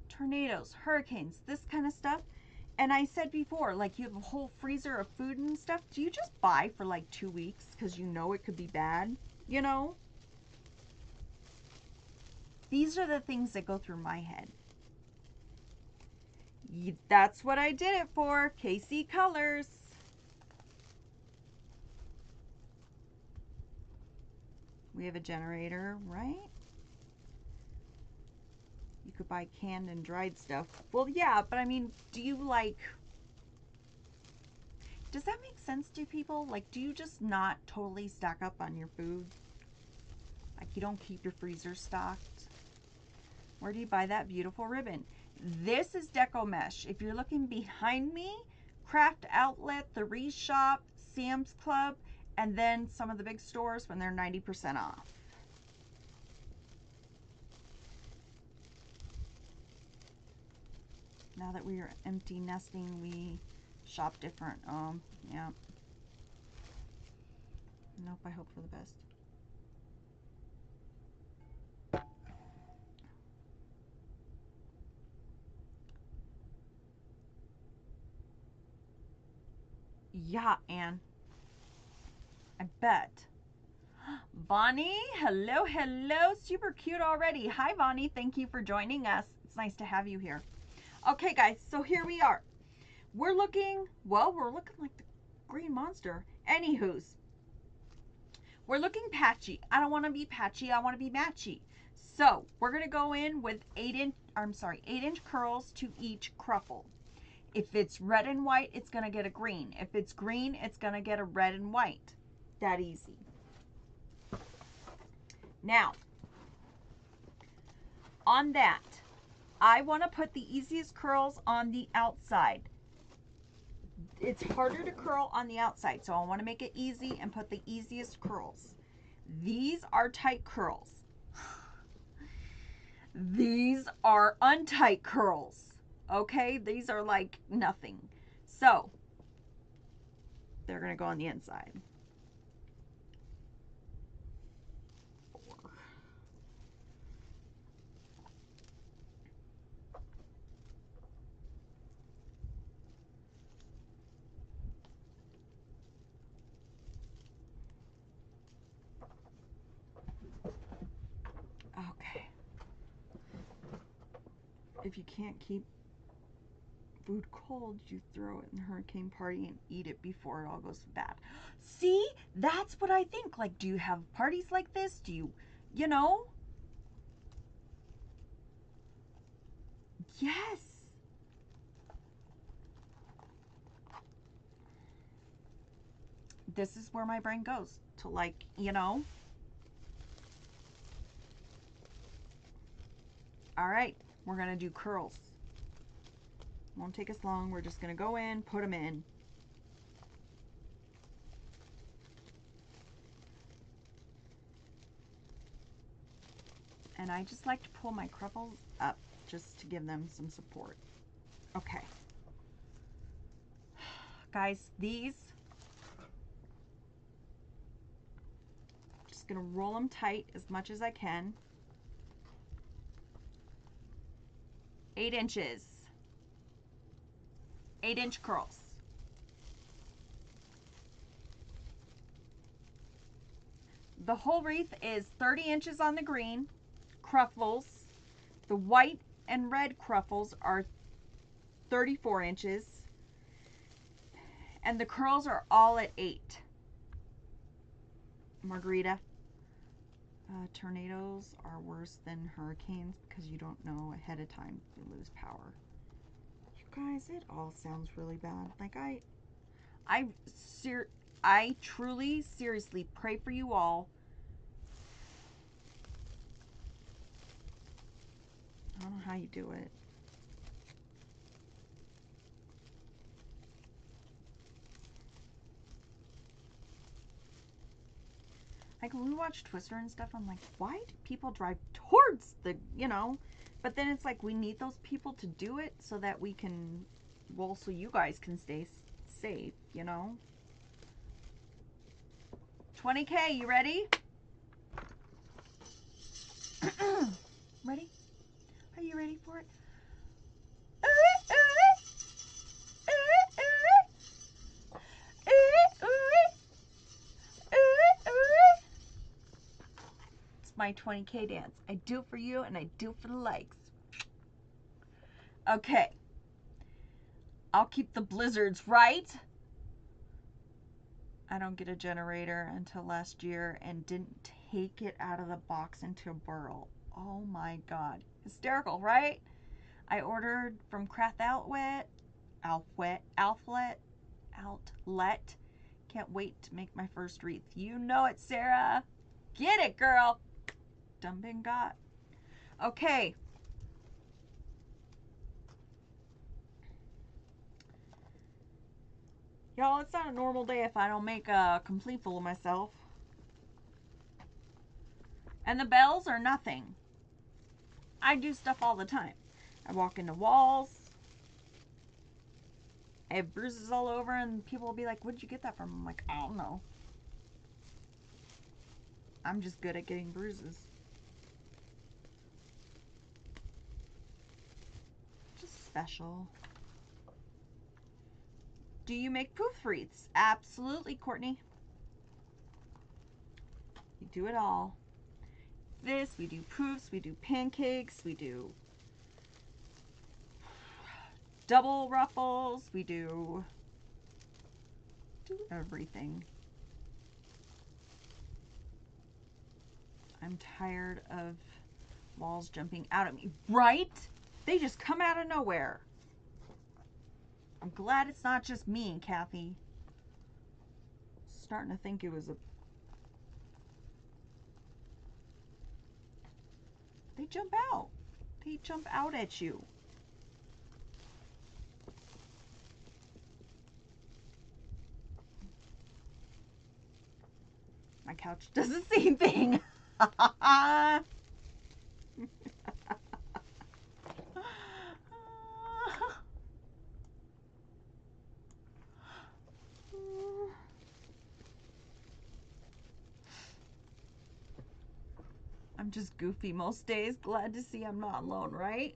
tornadoes, hurricanes, this kind of stuff. And I said before, like you have a whole freezer of food and stuff. Do you just buy for like 2 weeks because you know it could be bad? You know? These are the things that go through my head. That's what I did it for. KC Colors. We have a generator, right? You could buy canned and dried stuff. Well, yeah, but I mean, do you like... Does that make sense to people? Like, do you just not totally stock up on your food? Like, you don't keep your freezer stocked? Where do you buy that beautiful ribbon? This is Deco Mesh. If you're looking behind me, Craft Outlet, The Wreath Shop, Sam's Club, and then some of the big stores when they're 90% off. Now that we are empty nesting, we shop different. Yeah. Nope, I hope for the best. Yeah, Anne. I bet. Bonnie, hello, hello. Super cute already. Hi, Bonnie. Thank you for joining us. It's nice to have you here. Okay, guys, so here we are. We're looking like the green monster. Anywho's. We're looking patchy. I don't want to be patchy. I want to be matchy. So we're going to go in with 8-inch curls to each cruffle. If it's red and white, it's going to get a green. If it's green, it's going to get a red and white. That easy. Now, on that, I want to put the easiest curls on the outside. It's harder to curl on the outside, so I want to make it easy and put the easiest curls. These are tight curls. These are untight curls. Okay, these are like nothing. So, they're going to go on the inside. 4. Okay. If you can't keep food cold, you throw it in the hurricane party and eat it before it all goes bad. See, that's what I think. Like, do you have parties like this? Do you, you know? Yes. This is where my brain goes to, like, you know. All right, we're gonna do curls. Won't take us long. We're just gonna go in, put them in. And I just like to pull my cruffles up just to give them some support. Okay. Guys, these, just gonna roll them tight as much as I can. 8 inches. 8-inch curls. The whole wreath is 30 inches on the green cruffles. The white and red cruffles are 34 inches. And the curls are all at 8. Margarita. Tornadoes are worse than hurricanes because you don't know ahead of time if you lose power. You guys, it all sounds really bad. Like I truly, seriously pray for you all. I don't know how you do it. Like when we watch Twister and stuff, I'm like, why do people drive towards the, you know? But then it's like we need those people to do it so that we can, well, so you guys can stay safe, you know? 20K, you ready? Ready? Are you ready for it? It's my 20K dance. I do it for you and I do it for the likes. Okay. I'll keep the blizzards, right? I don't get a generator until last year and didn't take it out of the box into a burl. Oh my god. Hysterical, right? I ordered from Craft Outlet. Can't wait to make my first wreath. You know it, Sarah. Get it, girl. Done been got. Okay. Y'all, it's not a normal day if I don't make a complete fool of myself. And the bells are nothing. I do stuff all the time. I walk into walls. I have bruises all over and people will be like, where'd you get that from? I'm like, I don't know. I'm just good at getting bruises. Just special. Do you make poof wreaths? Absolutely, Courtney. We do it all. This, we do poofs, we do pancakes, we do double ruffles, we do everything. I'm tired of walls jumping out at me. Right? They just come out of nowhere. I'm glad it's not just me, Kathy. Starting to think it was a... They jump out. They jump out at you. My couch does the same thing. I'm just goofy most days. Glad to see I'm not alone, right?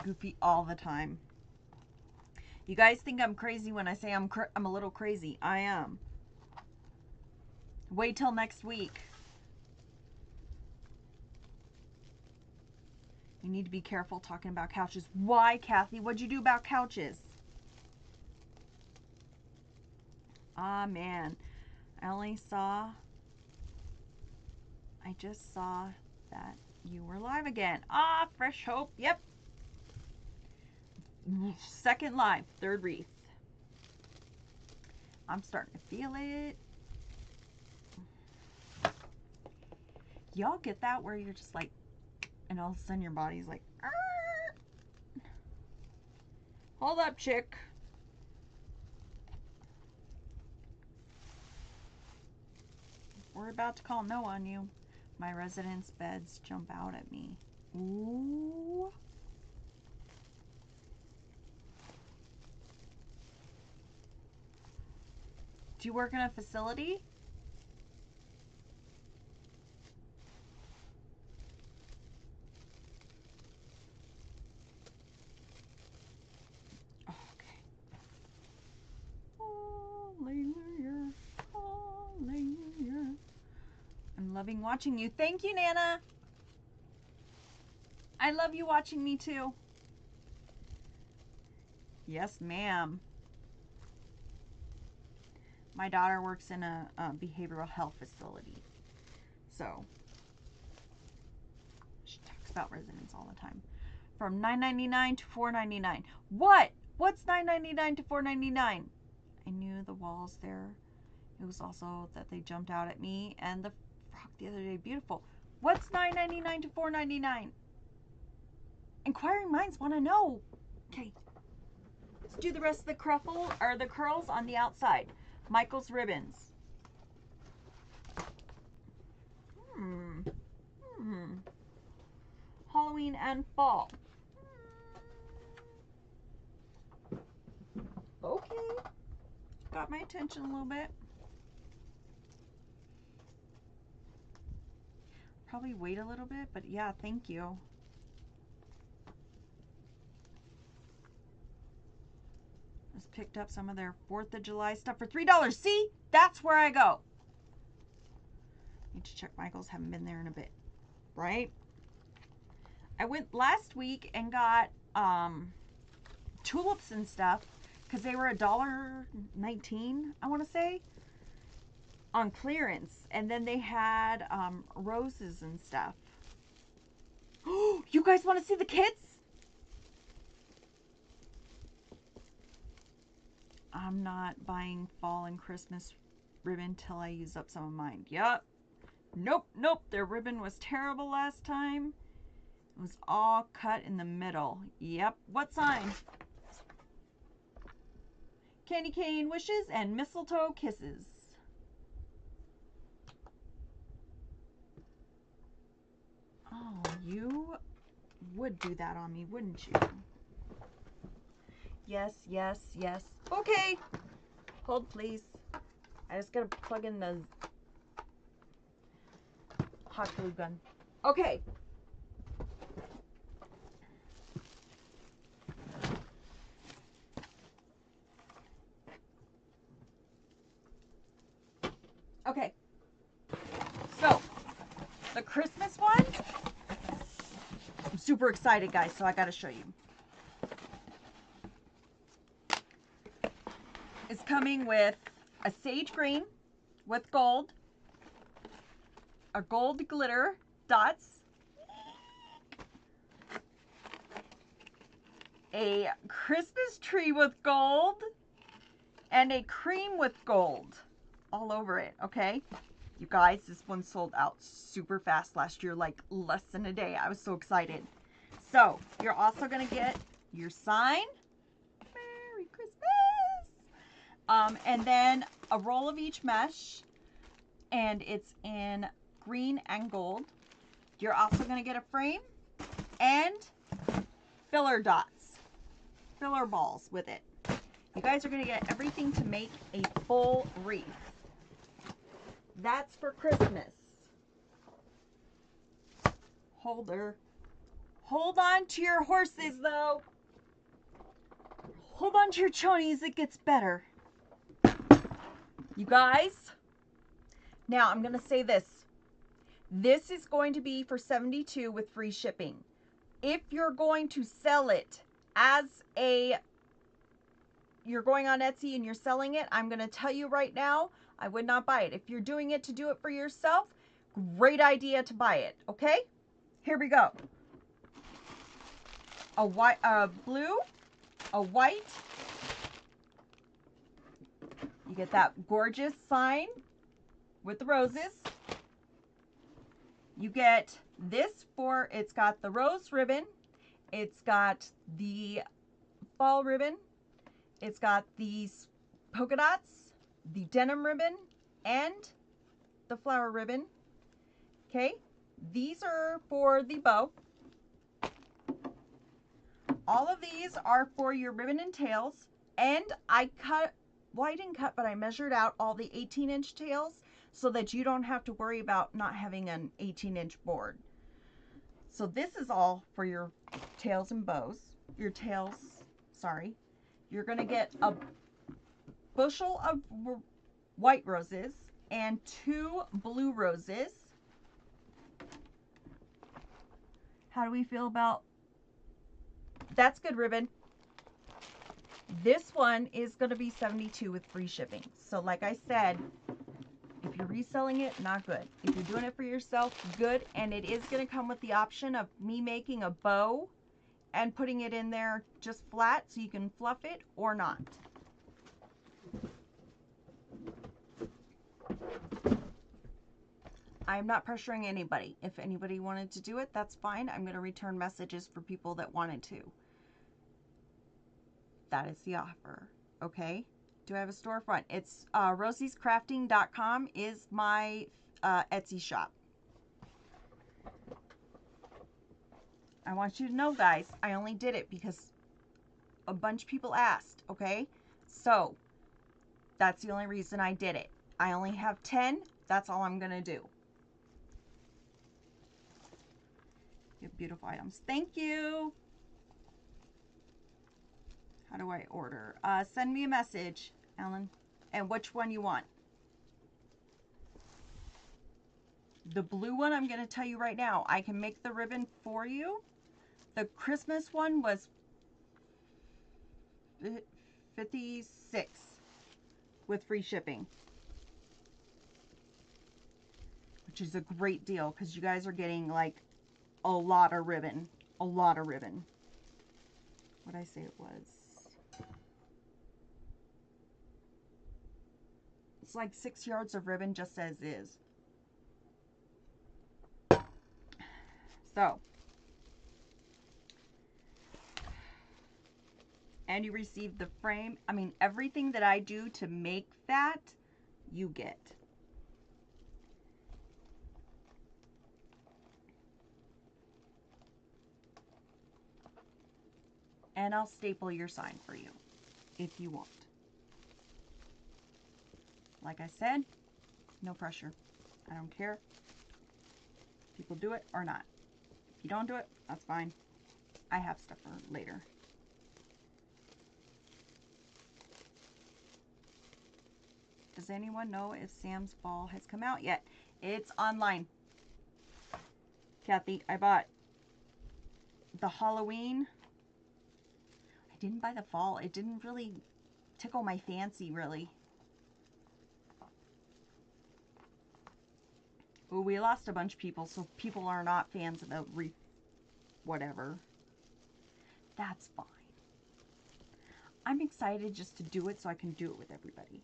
Goofy all the time. You guys think I'm crazy when I say I'm a little crazy. I am. Wait till next week. You need to be careful talking about couches. Why, Kathy? What'd you do about couches? Ah, man. I just saw that you were live again. Ah, fresh hope. Yep. Second live, third wreath. I'm starting to feel it. Y'all get that where you're just like, and all of a sudden your body's like, arr! Hold up, chick. We're about to call no on you. My residents' beds jump out at me. Ooh. Do you work in a facility? Oh, okay. Hallelujah. Hallelujah. I'm loving watching you. Thank you, Nana. I love you watching me too. Yes, ma'am. My daughter works in a behavioral health facility. So, she talks about residents all the time. From $9.99 to $4.99. What? What's $9.99 to $4.99? I knew the walls there. It was also that they jumped out at me and the frog the other day. Beautiful. What's $9.99 to $4.99? Inquiring minds want to know. Okay. Let's do the rest of the the curls on the outside. Michael's ribbons. Halloween and fall. Okay. Got my attention a little bit. Probably wait a little bit, but yeah, thank you. Just picked up some of their 4th of July stuff for $3. See? That's where I go. Need to check Michael's. Haven't been there in a bit. Right? I went last week and got tulips and stuff because they were $1.19, I want to say, on clearance. And then they had roses and stuff. Oh, you guys want to see the kids? I'm not buying fall and Christmas ribbon till I use up some of mine. Yup. Nope, nope. Their ribbon was terrible last time. It was all cut in the middle. Yep. What sign? Candy cane wishes and mistletoe kisses. Oh, you would do that on me, wouldn't you? Yes, yes, yes. Okay. Hold, please. I just gotta plug in the hot glue gun. Okay. Okay. So, the Christmas one, I'm super excited, guys, so I gotta show you. It's coming with a sage green with gold, a gold glitter dots, a Christmas tree with gold and a cream with gold all over it, okay? You guys, this one sold out super fast last year, like less than a day. I was so excited. So, you're also going to get your sign. Merry Christmas! And then a roll of each mesh, and it's in green and gold. You're also going to get a frame and filler dots, filler balls with it. You guys are going to get everything to make a full wreath. That's for Christmas. Holder. Hold on to your horses, though. Hold on to your chonies. It gets better. You guys, now I'm going to say this. This is going to be for $72 with free shipping. If you're going to sell it as you're going on Etsy and you're selling it, I'm going to tell you right now, I would not buy it. If you're doing it to do it for yourself, great idea to buy it, okay? Here we go. A white, a blue, a white. You get that gorgeous sign with the roses. You get this for, it's got the rose ribbon, it's got the fall ribbon, it's got these polka dots, the denim ribbon, and the flower ribbon. Okay, these are for the bow. All of these are for your ribbon and tails, and I cut, well, I didn't cut, but I measured out all the 18-inch tails so that you don't have to worry about not having an 18-inch board. So this is all for your tails and bows. Your tails, sorry. You're going to get a bushel of white roses and 2 blue roses. How do we feel about, that's good ribbon. This one is going to be $72 with free shipping. So like I said, if you're reselling it, not good. If you're doing it for yourself, good. And it is going to come with the option of me making a bow and putting it in there just flat so you can fluff it or not. I'm not pressuring anybody. If anybody wanted to do it, that's fine. I'm going to return messages for people that wanted to. That is the offer, okay? Do I have a storefront? It's rosiescrafting.com is my Etsy shop. I want you to know, guys, I only did it because a bunch of people asked, okay? So, that's the only reason I did it. I only have 10. That's all I'm going to do. You have beautiful items. Thank you. How do I order? Send me a message, Ellen, and which one you want. The blue one, I'm going to tell you right now, I can make the ribbon for you. The Christmas one was $56 with free shipping, which is a great deal because you guys are getting like a lot of ribbon. A lot of ribbon. What did I say it was? It's like 6 yards of ribbon just as is. So, and you receive the frame. I mean, everything that I do to make that, you get. And I'll staple your sign for you if you want. Like I said, no pressure. I don't care if people do it or not. If you don't do it, that's fine. I have stuff for later. Does anyone know if Sam's Ball has come out yet? It's online. Kathy, I bought the Halloween. I didn't buy the fall. It didn't really tickle my fancy, really. Well, we lost a bunch of people, so people are not fans of the whatever. That's fine. I'm excited just to do it so I can do it with everybody.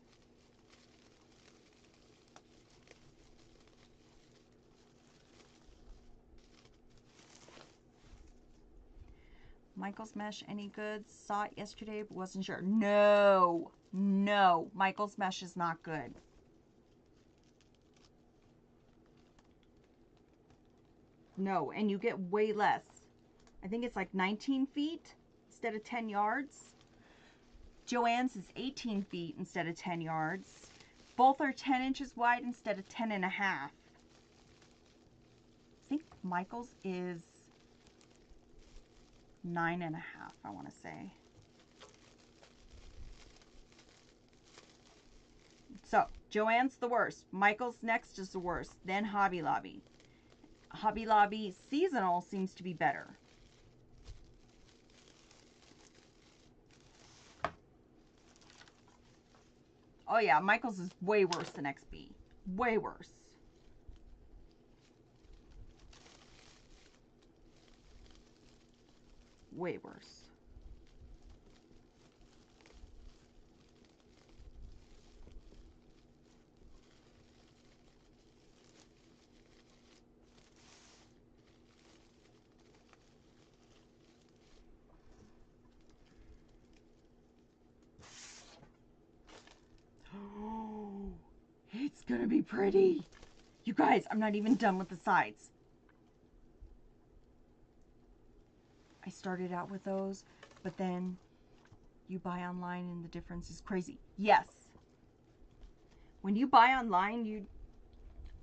Michael's mesh, any good? Saw it yesterday, but wasn't sure. No, no, Michael's mesh is not good. No, and you get way less. I think it's like 19 feet instead of 10 yards. Joanne's is 18 feet instead of 10 yards. Both are 10 inches wide instead of 10 and a half. I think Michael's is 9 and a half, I want to say. So, Joanne's the worst. Michael's next is the worst. Then Hobby Lobby. Hobby Lobby seasonal seems to be better. Oh yeah, Michael's is way worse than XB. Way worse. Way worse. Oh, it's gonna be pretty. You guys, I'm not even done with the sides. I started out with those, but then you buy online and the difference is crazy. Yes. When you buy online,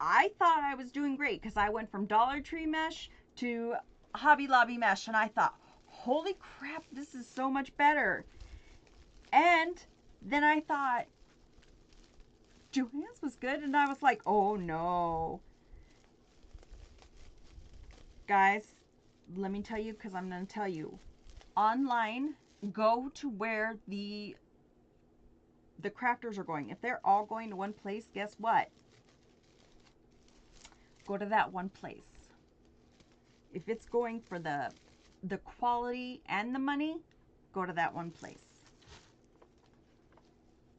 I thought I was doing great because I went from Dollar Tree mesh to Hobby Lobby mesh, and I thought, holy crap, this is so much better. And then I thought Joanne's was good, and I was like, oh no. Guys, let me tell you, because I'm going to tell you. Online, go to where the crafters are going. If they're all going to one place, guess what? Go to that one place. If it's going for the quality and the money, go to that one place.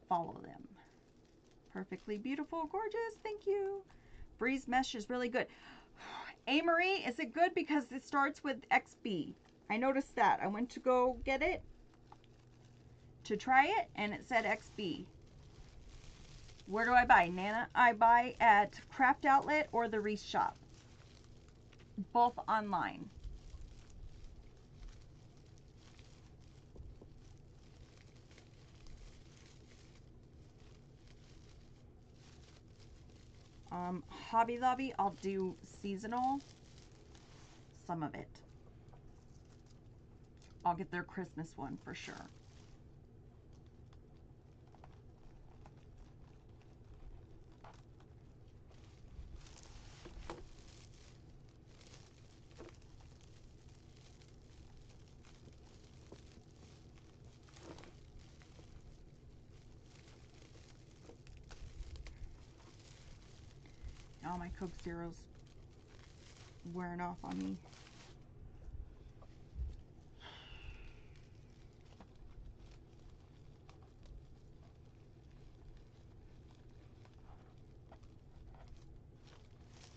Follow them. Perfectly beautiful, gorgeous, thank you. Breeze mesh is really good. Amory, is it good? Because it starts with XB. I noticed that. I went to go get it to try it, and it said XB. Where do I buy? Nana, I buy at Craft Outlet or the Wreath shop. Both online. Hobby Lobby, I'll do seasonal. Some of it. I'll get their Christmas one for sure. All my Coke Zero's wearing off on me.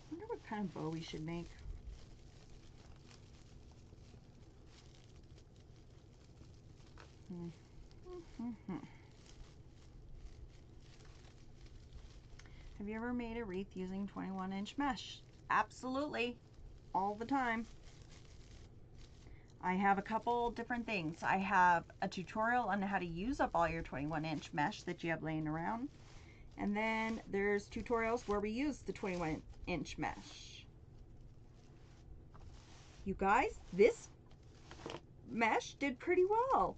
I wonder what kind of bow we should make. Have you ever made a wreath using 21-inch mesh? Absolutely. All the time. I have a couple different things. I have a tutorial on how to use up all your 21-inch mesh that you have laying around. And then there's tutorials where we use the 21-inch mesh. You guys, this mesh did pretty well.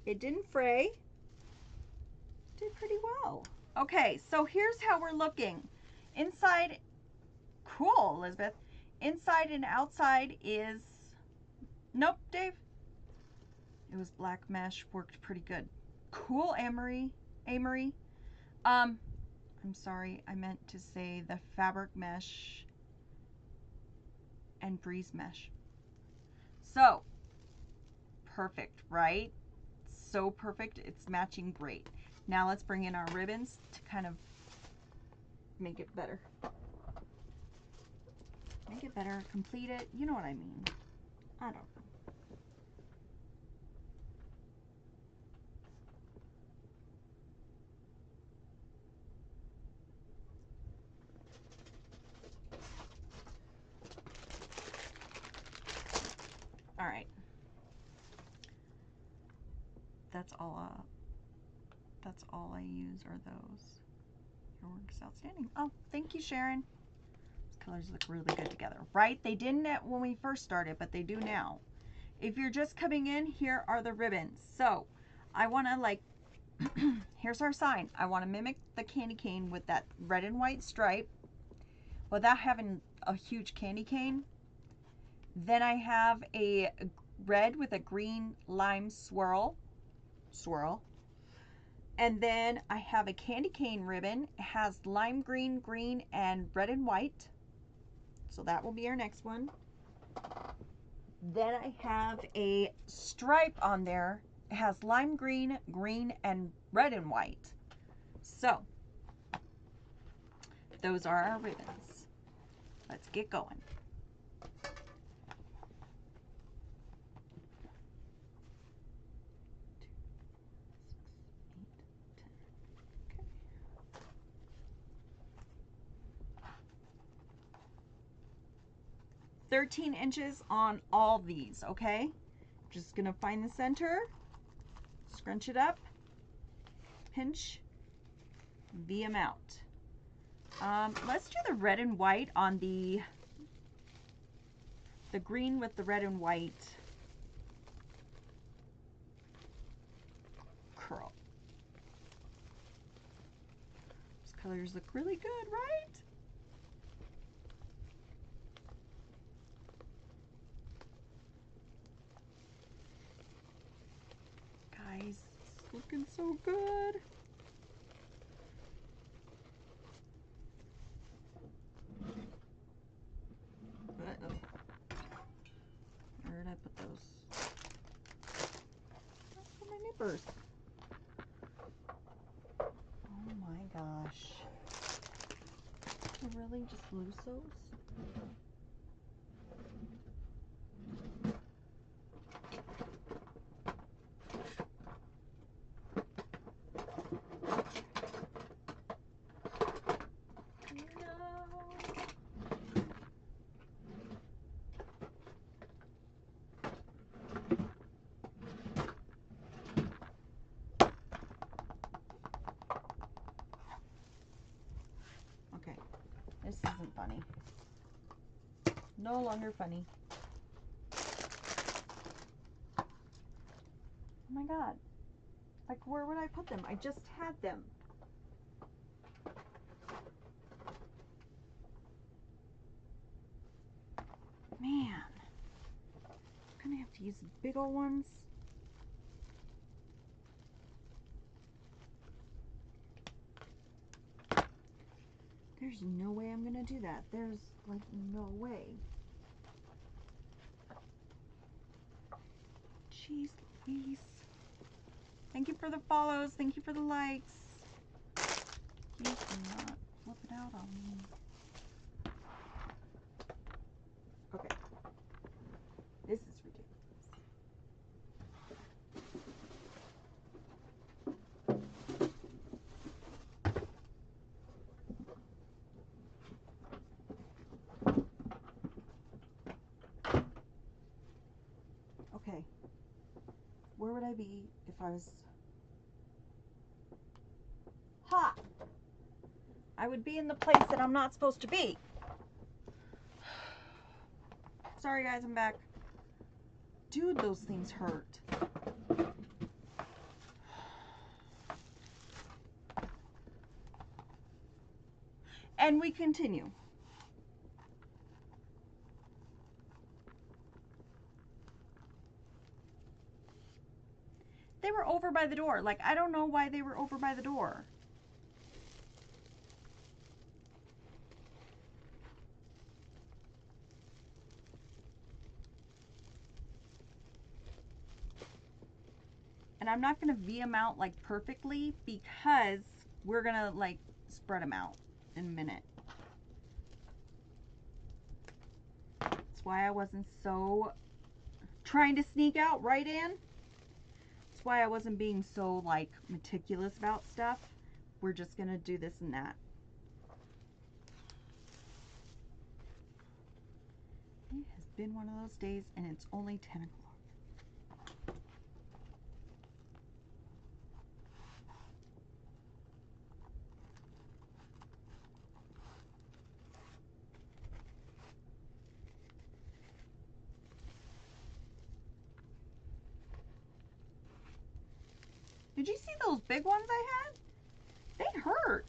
It didn't fray. Did pretty well. Okay, so here's how we're looking. Inside, cool, Elizabeth. Inside and outside is, nope, Dave. It was black mesh, worked pretty good. Cool, Amory. I'm sorry, I meant to say the fabric mesh and breeze mesh. So, perfect, right? so perfect. It's matching great. Now let's bring in our ribbons to kind of make it better. Make it better, complete it. You know what I mean. I don't know. All right. That's all I use are those. Your work is outstanding. Oh, thank you, Sharon. These colors look really good together, right? They didn't when we first started, but they do now. If you're just coming in, here are the ribbons. So I want to like, here's our sign. I want to mimic the candy cane with that red and white stripe without having a huge candy cane. Then I have a red with a green lime swirl. And then I have a candy cane ribbon. It has lime green, green, and red and white. So that will be our next one. Then I have a stripe on there. It has lime green, green, and red and white. So those are our ribbons. Let's get going. Okay. 13 inches on all these, okay? Just gonna find the center, scrunch it up, pinch, V them out. Let's do the red and white on the green with the red and white curl. These colors look really good, right? Guys, it's looking so good. Where did I put those? Where's my nippers? Oh my gosh. Really? Just lose those? Okay, this isn't funny. No longer funny. Oh my god. Like, where would I put them? I just had them. Man. I'm gonna have to use the big old ones. There's no way I'm gonna do that. There's like no way. Jeez Louise. Thank you for the follows. Thank you for the likes. Please do not flip it out on me. Okay. This is ridiculous. Okay. Where would I be if I was... Ha! I would be in the place that I'm not supposed to be. Sorry guys, I'm back. Dude, those things hurt. And we continue. They were over by the door. Like, I don't know why they were over by the door. And And I'm not going to V them out like perfectly because we're going to like spread them out in a minute. That's why I wasn't so trying to sneak out right in. That's why I wasn't being so like meticulous about stuff. We're just going to do this and that. It has been one of those days and it's only 10 o'clock. Did you see those big ones I had? They hurt.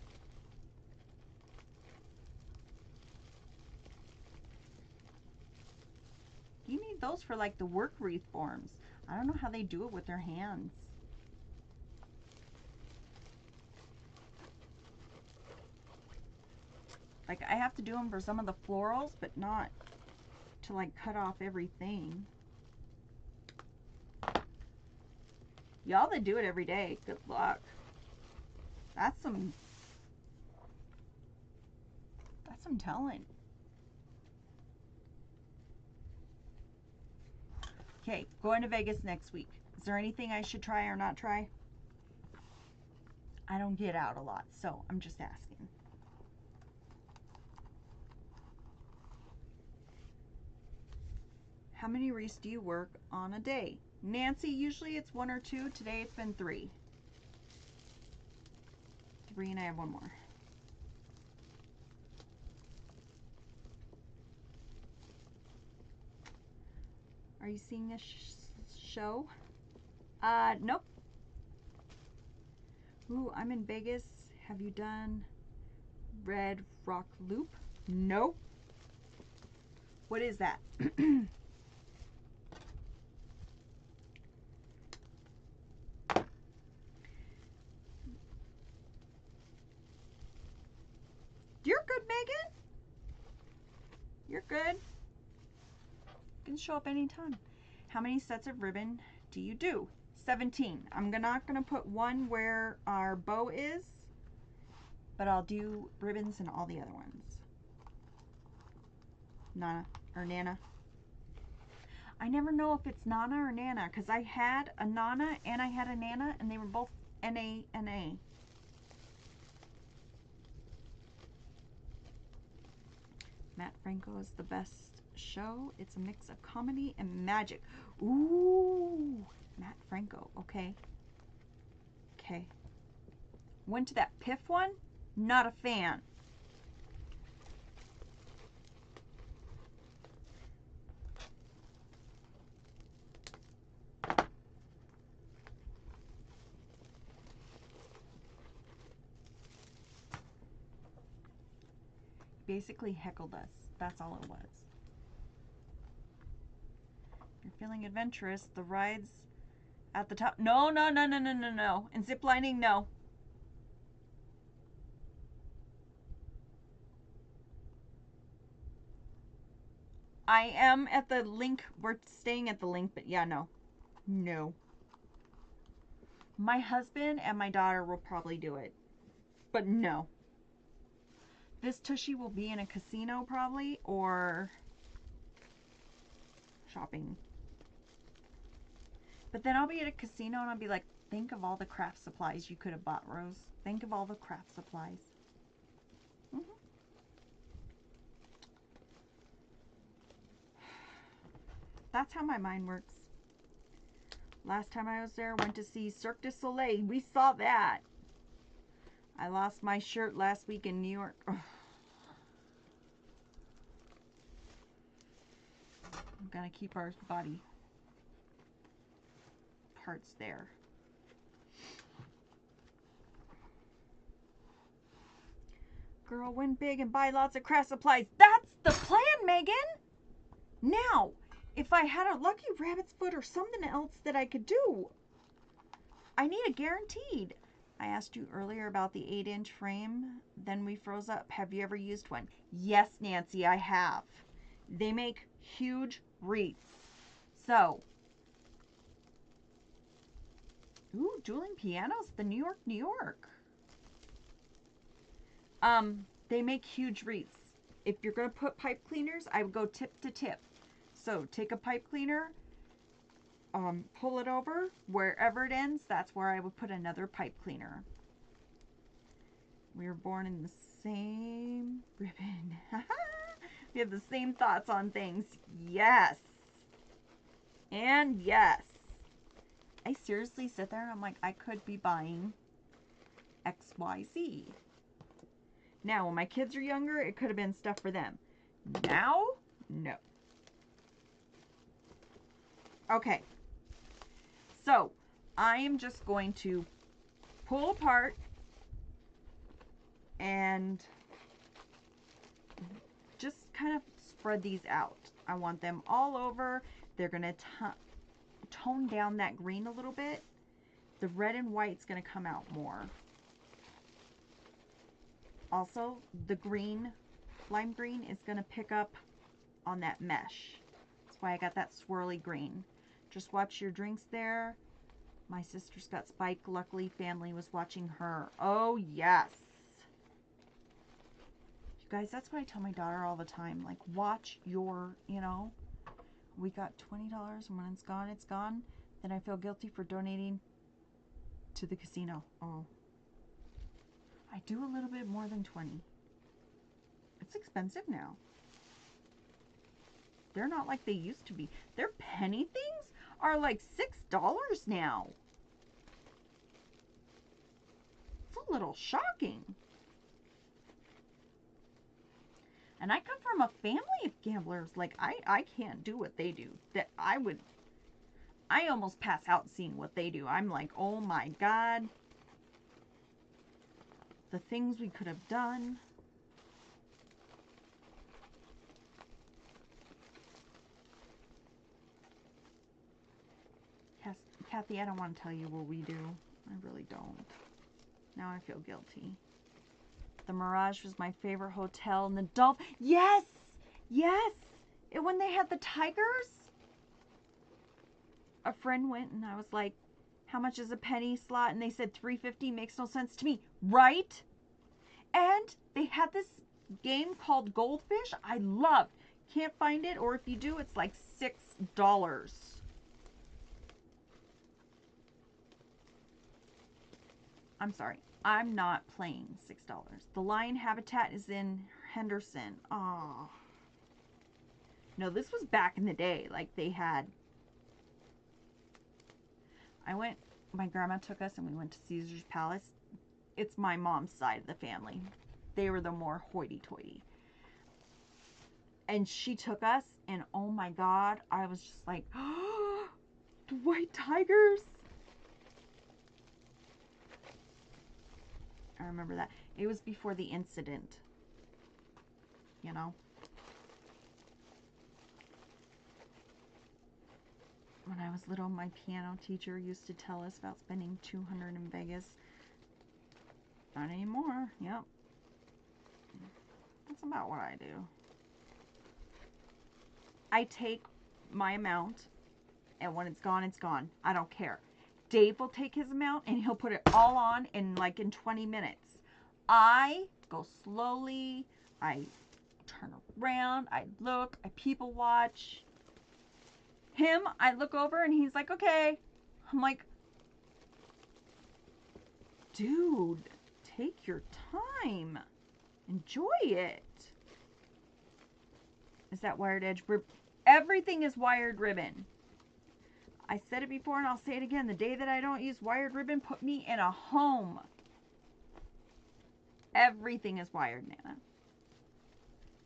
You need those for like the work wreath forms. I don't know how they do it with their hands. Like I have to do them for some of the florals, but not to like cut off everything. Y'all that do it every day, good luck. That's some talent. Okay, going to Vegas next week. Is there anything I should try or not try? I don't get out a lot, so I'm just asking. How many wreaths do you work on a day? Nancy, usually it's 1 or 2. Today it's been 3. 3 and I have 1 more. Are you seeing this show? Nope. Ooh, I'm in Vegas. Have you done Red Rock Loop? Nope. What is that? You're good, Megan. You're good. You can show up anytime. How many sets of ribbon do you do? 17. I'm not going to put one where our bow is, but I'll do ribbons and all the other ones. Nana or Nana. I never know if it's Nana or Nana because I had a Nana and I had a Nana and they were both N-A-N-A. Matt Franco is the best show. It's a mix of comedy and magic. Ooh, Matt Franco. Okay. Okay. Went to that Piff one. Not a fan. Basically heckled us. That's all it was. You're feeling adventurous. The rides at the top. No. And ziplining, no. I am at the link. We're staying at the link, but yeah, no. No. My husband and my daughter will probably do it. But no. This Tushy will be in a casino probably, or shopping. But then I'll be at a casino and I'll be like, think of all the craft supplies you could have bought, Rose. Think of all the craft supplies. That's how my mind works. Last time I was there, went to see Cirque du Soleil. We saw that. I lost my shirt last week in New York. Ugh. I'm gonna keep our body parts there. Girl, win big and buy lots of craft supplies. That's the plan, Megan. Now, if I had a lucky rabbit's foot or something else that I could do, I need a guaranteed. I asked you earlier about the 8-inch frame. Then we froze up. Have you ever used one? Yes, Nancy, I have. They make huge wreaths. So, Ooh, dueling pianos, the New York, New York. They make huge wreaths. If you're going to put pipe cleaners, I would go tip to tip. So take a pipe cleaner, pull it over, wherever it ends, that's where I would put another pipe cleaner. We were born in the same ribbon. We have the same thoughts on things. Yes. And yes. I seriously sit there and I'm like, I could be buying XYZ. Now, when my kids are younger, it could have been stuff for them. Now, no. Okay. So, I am just going to pull apart and just kind of spread these out. I want them all over. They're going to tone down that green a little bit. The red and white's going to come out more. Also, the green, lime green, is going to pick up on that mesh. That's why I got that swirly green. Just watch your drinks there. My sister's got Spike. Luckily, family was watching her. Oh, yes. You guys, that's what I tell my daughter all the time. Like, watch your, we got $20 and when it's gone, it's gone. Then I feel guilty for donating to the casino. Oh. I do a little bit more than 20. It's expensive now. They're not like they used to be. Their penny things are like $6 now. It's a little shocking. And I come from a family of gamblers. Like, I can't do what they do. I almost pass out seeing what they do. I'm like, oh my God. The things we could have done. Kathy, I don't want to tell you what we do. I really don't. Now I feel guilty. The Mirage was my favorite hotel. And the Dolphin. Yes! Yes! And when they had the tigers, a friend went and I was like, how much is a penny slot? And they said $3.50. Makes no sense to me. Right? And they had this game called Goldfish. I loved. Can't find it, or if you do, it's like $6. I'm sorry. I'm not playing $6. The lion habitat is in Henderson. Oh. No, this was back in the day. Like, they had... my grandma took us and we went to Caesar's Palace. It's my mom's side of the family. They were the more hoity-toity. And she took us, and oh my God, I was just like, oh, the white tigers. I remember that. It was before the incident, you know. When I was little, my piano teacher used to tell us about spending $200 in Vegas. Not anymore. Yep. That's about what I do. I take my amount, and when it's gone, it's gone. I don't care. Dave will take his amount, and he'll put it all on in 20 minutes. I go slowly. I turn around. I look. I people watch. Him, I look over, and he's like, okay. I'm like, dude, take your time. Enjoy it. Is that wired edge? Everything is wired ribbon. I said it before and I'll say it again. The day that I don't use wired ribbon, put me in a home. Everything is wired, Nana.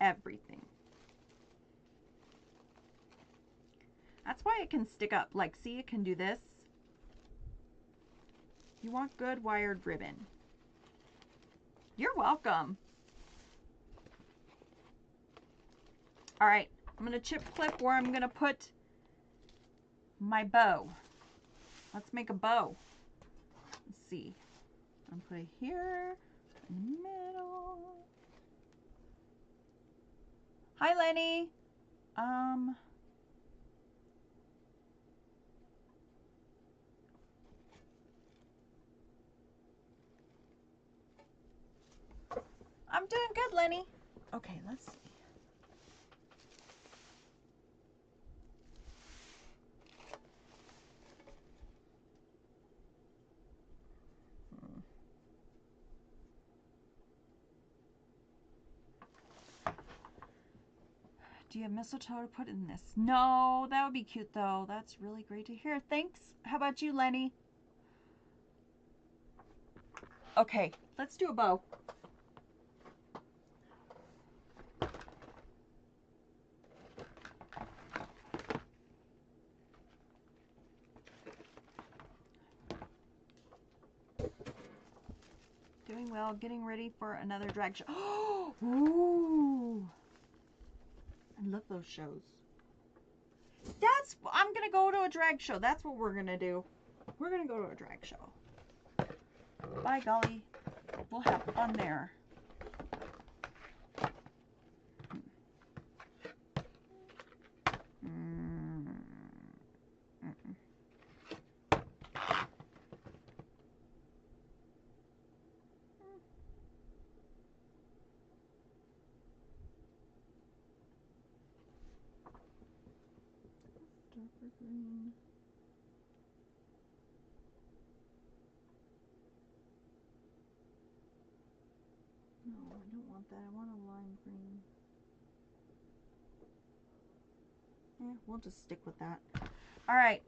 Everything. That's why it can stick up. Like, see, it can do this. You want good wired ribbon. You're welcome. All right, I'm going to chip clip where I'm going to put my bow. Let's make a bow. Let's see. I'm going to put it here in the middle. Hi, Lenny. I'm doing good, Lenny. Okay, let's see. Do you have mistletoe to put in this? No, that would be cute though. That's really great to hear. Thanks. How about you, Lenny? Okay, let's do a bow. Doing well, getting ready for another drag show. Oh, ooh. I love those shows. I'm gonna go to a drag show. That's what we're gonna do. We're gonna go to a drag show. By golly, we'll have fun there. Darker green. No, I don't want that. I want a lime green. Yeah, we'll just stick with that. All right.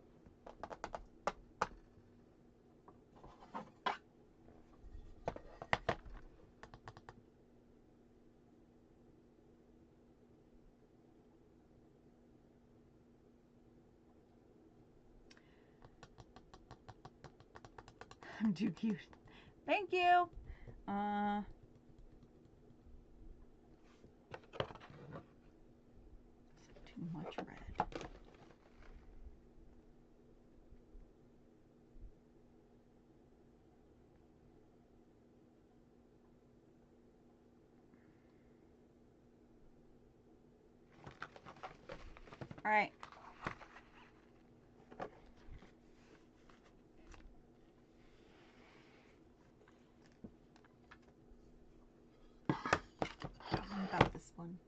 I'm too cute. Thank you. Too much red. All right. What about this one?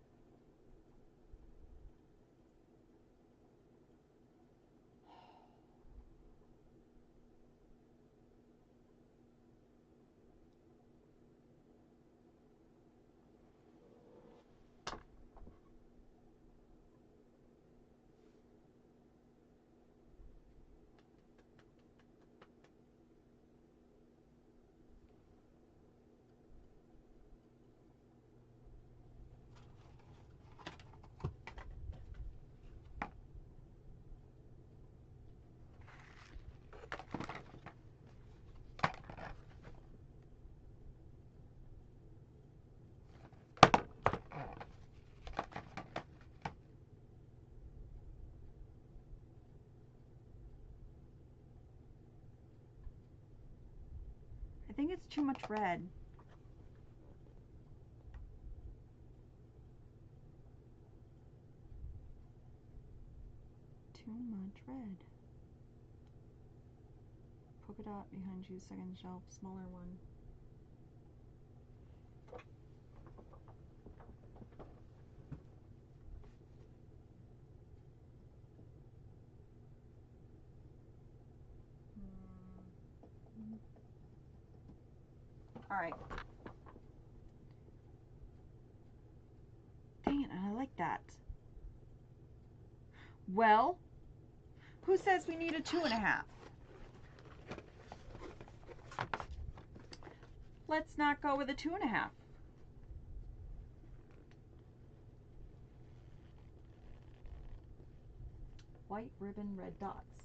I think it's too much red. Too much red. Polka dot behind you, second shelf, smaller one. All right. Dang it, I like that. Well, who says we need a 2.5? Let's not go with a 2.5. White ribbon, red dots.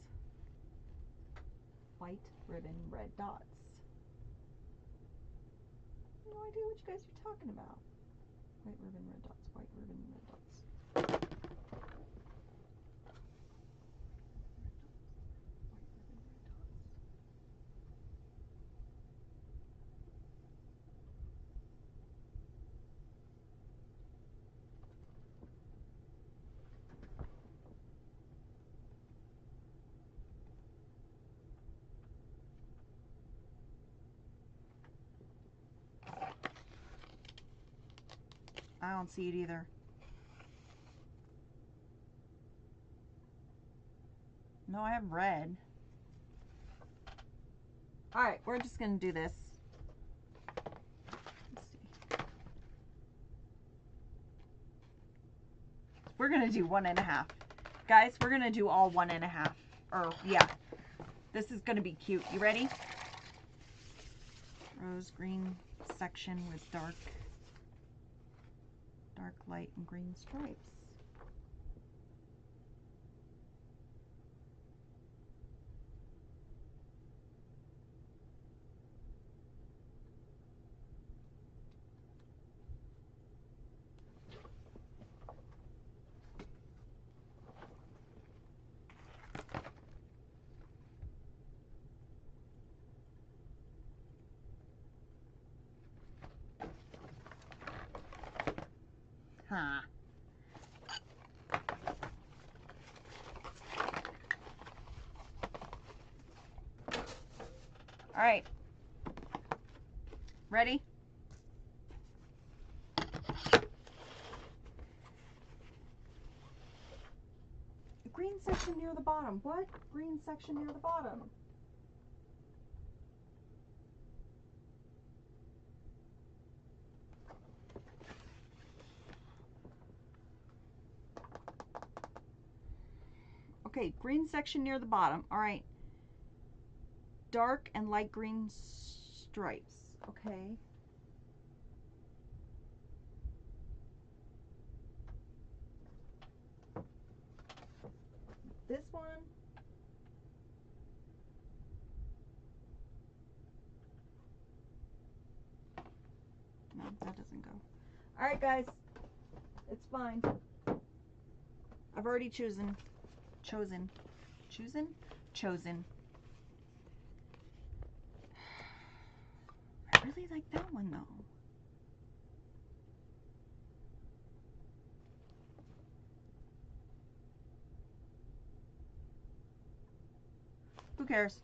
White ribbon, red dots. No idea what you guys are talking about. White ribbon, red dots. White ribbon, red dots. I don't see it either. No, I have red. All right, we're just gonna do this. Let's see. We're gonna do 1.5. Guys, we're gonna do all 1.5. Or, yeah. This is gonna be cute. You ready? Rose green section with dark, light, and green stripes. Huh. All right. Ready? Green section near the bottom. What? Green section near the bottom. Okay, green section near the bottom. All right. Dark and light green stripes. Okay. This one. No, that doesn't go. All right, guys. It's fine. I've already chosen. I really like that one though. Who cares?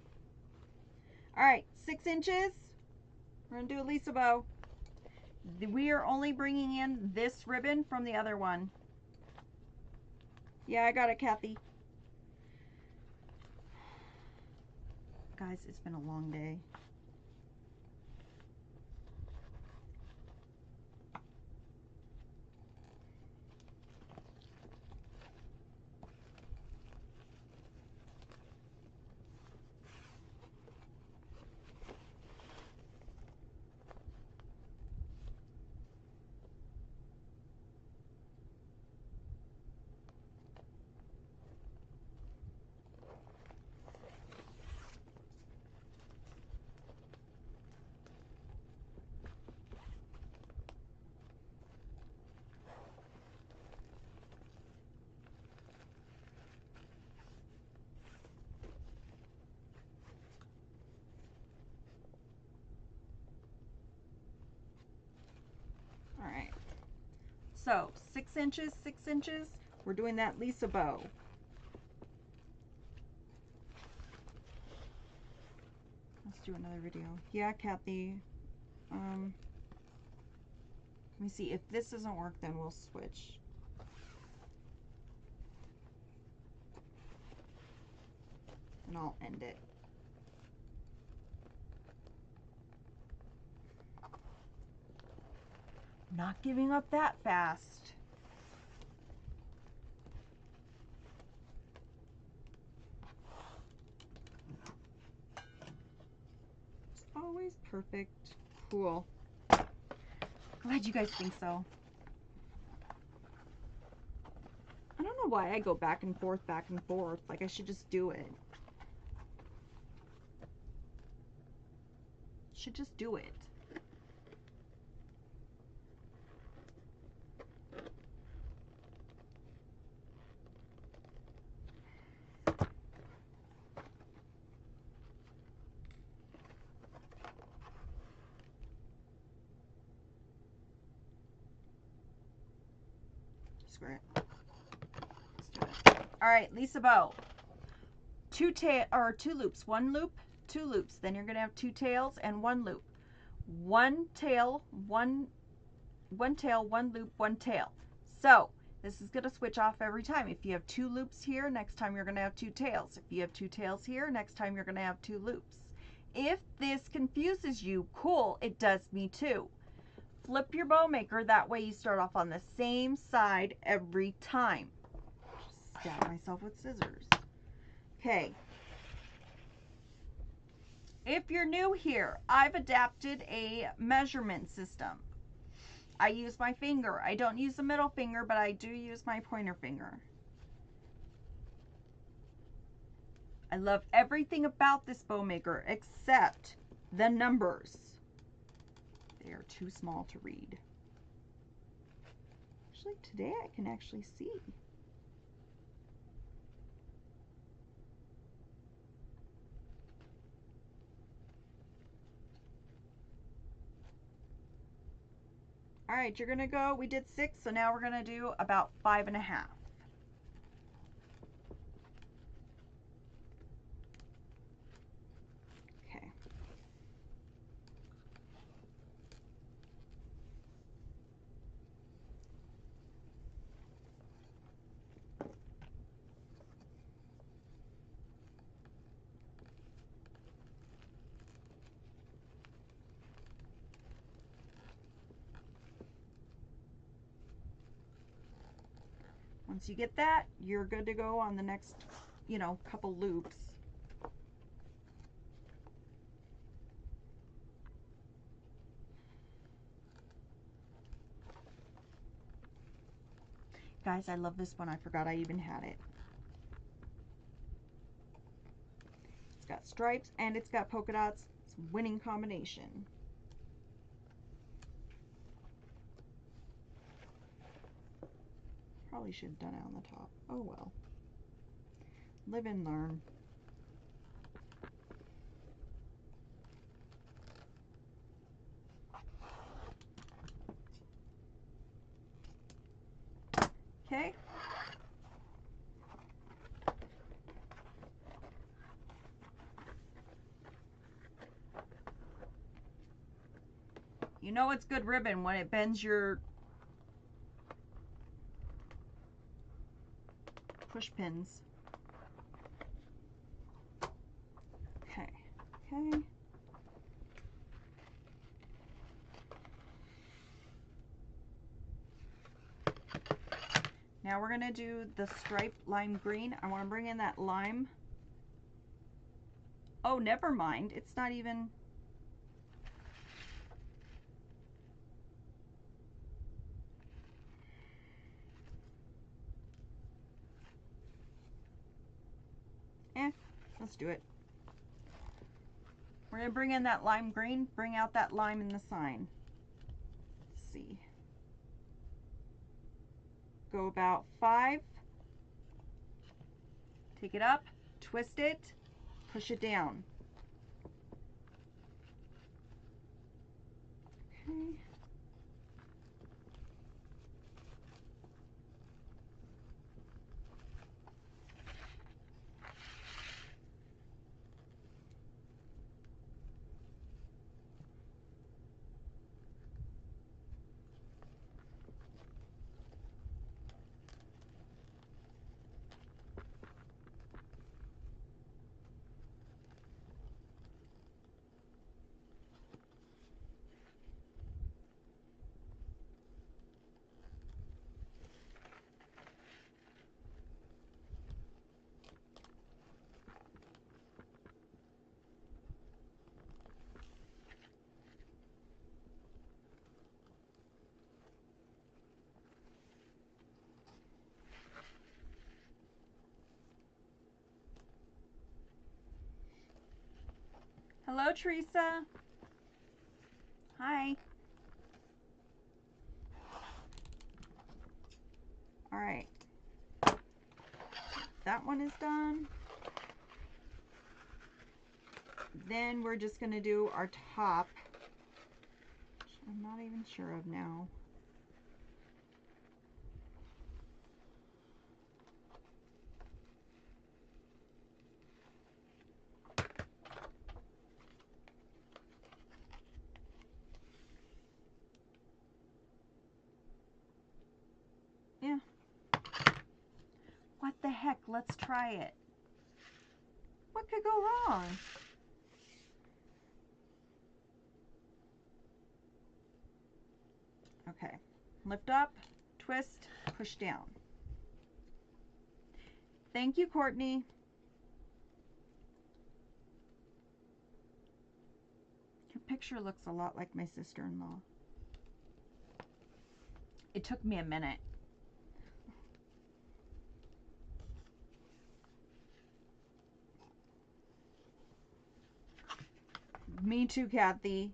All right, 6 inches. We're gonna do a Lisa bow. We are only bringing in this ribbon from the other one. Yeah, I got it, Kathy. Guys, it's been a long day. All right. So 6 inches, 6 inches. We're doing that Lisa bow. Let's do another video. Yeah, Kathy. Let me see. If this doesn't work, then we'll switch. And I'll end it. Not giving up that fast. It's always perfect. Cool. Glad you guys think so. I don't know why I go back and forth. Like I should just do it. Should just do it. Screw it. Let's do it. All right, Lisa bow. Two loops. One loop, 2 loops. Then you're gonna have 2 tails and 1 loop. 1 tail, 1 one tail, one loop, one tail. So this is going to switch off every time. If you have 2 loops here, next time you're going to have 2 tails. If you have 2 tails here, next time you're going to have 2 loops. If this confuses you, cool, it does me too. Flip your bow maker, that way you start off on the same side every time. Just stab myself with scissors. Okay. If you're new here, I've adapted a measurement system. I use my finger. I don't use the middle finger, but I do use my pointer finger. I love everything about this bow maker except the numbers. They are too small to read. Actually, today I can actually see. All right, you're gonna go, we did 6, so now we're gonna do about 5.5. Okay. Once you get that, you're good to go on the next, couple loops. Guys, I love this one. I forgot I even had it. It's got stripes and it's got polka dots. It's a winning combination. Probably should have done it on the top. Oh well. Live and learn. Okay. You know it's good ribbon when it bends your push pins. Okay. Okay. Now we're going to do the striped lime green. I want to bring in that lime. Oh, never mind. It's not even... Let's do it. We're going to bring in that lime green. Bring out that lime in the sign. Let's see. Go about 5. Take it up. Twist it. Push it down. Okay. Hello, Teresa. Hi. All right. That one is done. Then we're just going to do our top, which I'm not even sure of now. What the heck? Let's try it. What could go wrong? Okay. Lift up, twist, push down. Thank you, Courtney. Your picture looks a lot like my sister-in-law. It took me a minute. Me too, Kathy.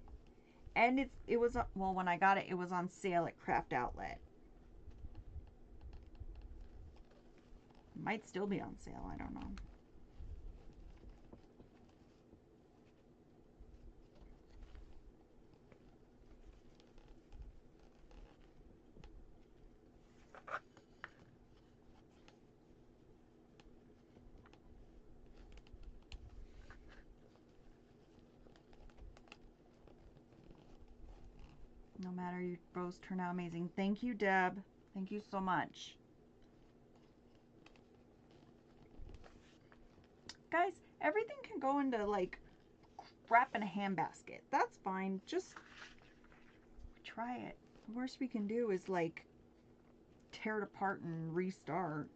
And it was, well, when I got it, it was on sale at Craft Outlet. Might still be on sale, I don't know. No matter, your bows turn out amazing. Thank you, Deb. Thank you so much. Guys, everything can go into like wrap in a handbasket. That's fine. Just try it. The worst we can do is like tear it apart and restart.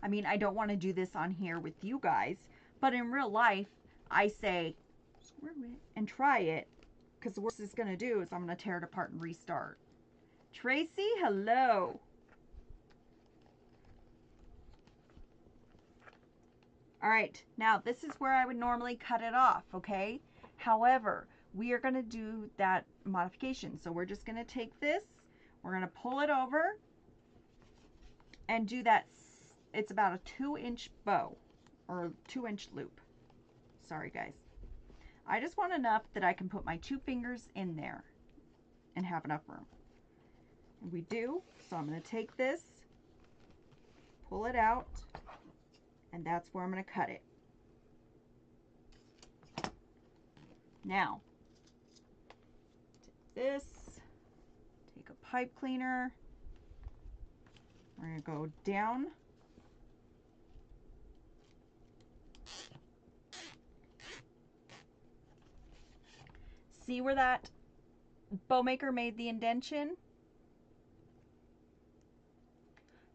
I mean, I don't want to do this on here with you guys, but in real life, I say screw it and try it, because the worst it's going to do is I'm going to tear it apart and restart. Tracy, hello. All right, now this is where I would normally cut it off, okay? However, we are going to do that modification. So we're just going to take this, we're going to pull it over and do that. It's about a 2-inch bow or 2-inch loop. Sorry, guys. I just want enough that I can put my 2 fingers in there and have enough room. And we do. So I'm going to take this, pull it out, and that's where I'm going to cut it. Now, take this, take a pipe cleaner. We're going to go down. See where that bow maker made the indention?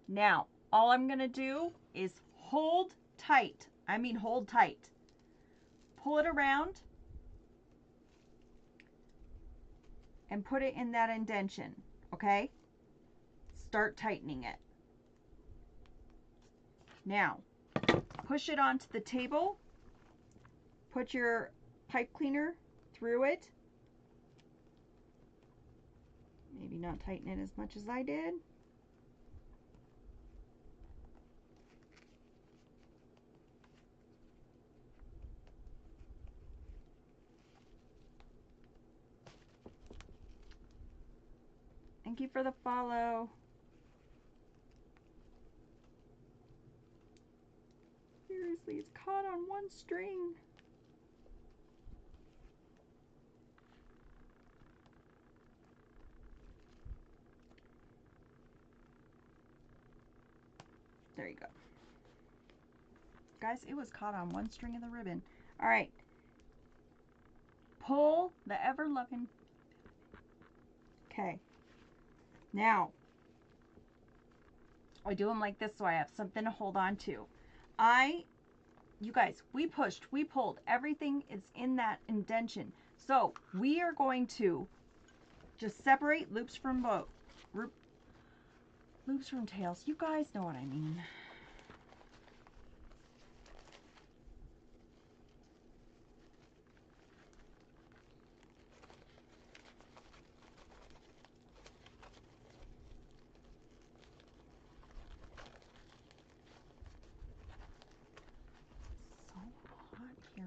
Now, all I'm going to do is hold tight. I mean hold tight. Pull it around and put it in that indention, okay? Start tightening it. Now, push it onto the table. Put your pipe cleaner through it. Maybe not tighten it as much as I did. Thank you for the follow. Seriously, it's caught on one string. There you go. Guys, it was caught on one string of the ribbon. All right. Pull the ever-loving. Okay. Now, I do them like this so I have something to hold on to. You guys, we pushed, we pulled. Everything is in that indention. So we are going to just separate loops from loops from tails. You guys know what I mean. So hot here.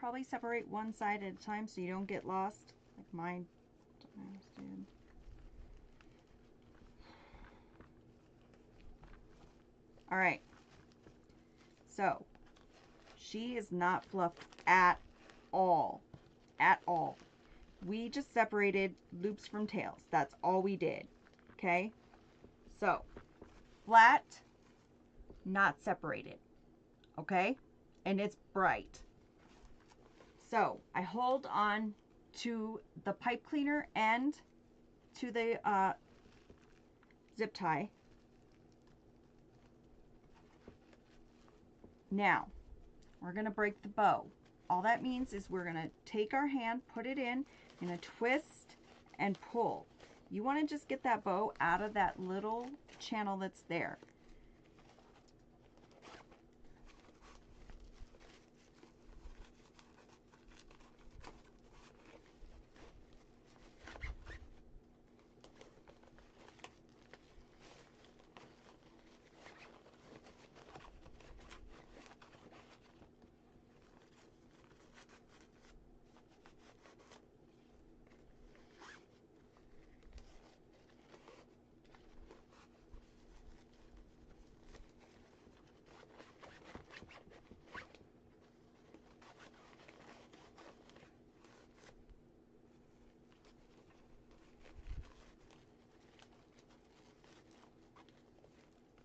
Probably separate one side at a time so you don't get lost, like mine sometimes did. All right. So, she is not fluffed at all. At all. We just separated loops from tails. That's all we did. Okay? So, flat, not separated. Okay? And it's bright. So, I hold on to the pipe cleaner and to the zip tie. Now, we're going to break the bow. All that means is we're going to take our hand, put it in a twist, and pull. You want to just get that bow out of that little channel that's there.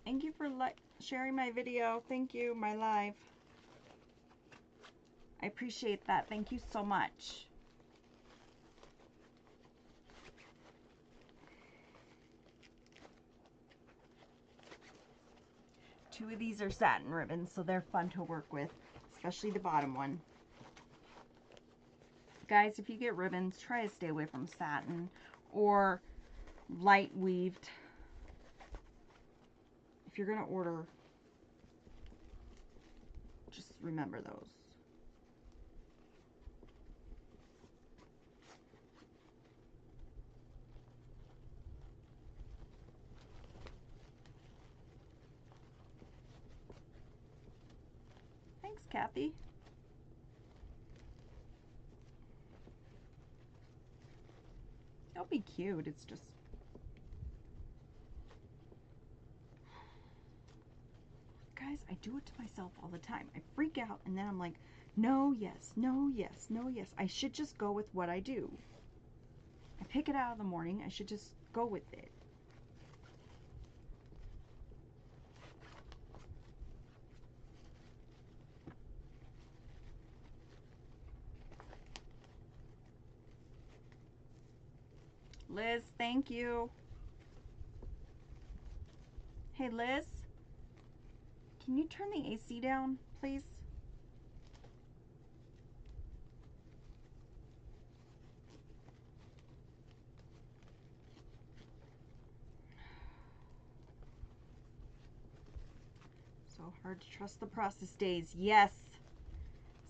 Thank you for sharing my video. Thank you, my live. I appreciate that. Thank you so much. Two of these are satin ribbons, so they're fun to work with, especially the bottom one. Guys, if you get ribbons, try to stay away from satin or light weaved. If you're going to order, just remember those. Thanks, Kathy. It'll be cute. It's just... Guys, I do it to myself all the time. I freak out and then I'm like, no, yes, no, yes, no, yes. I should just go with what I do. I pick it out in the morning. I should just go with it. Liz, thank you. Hey, Liz, can you turn the AC down, please? So hard to trust the process days. Yes.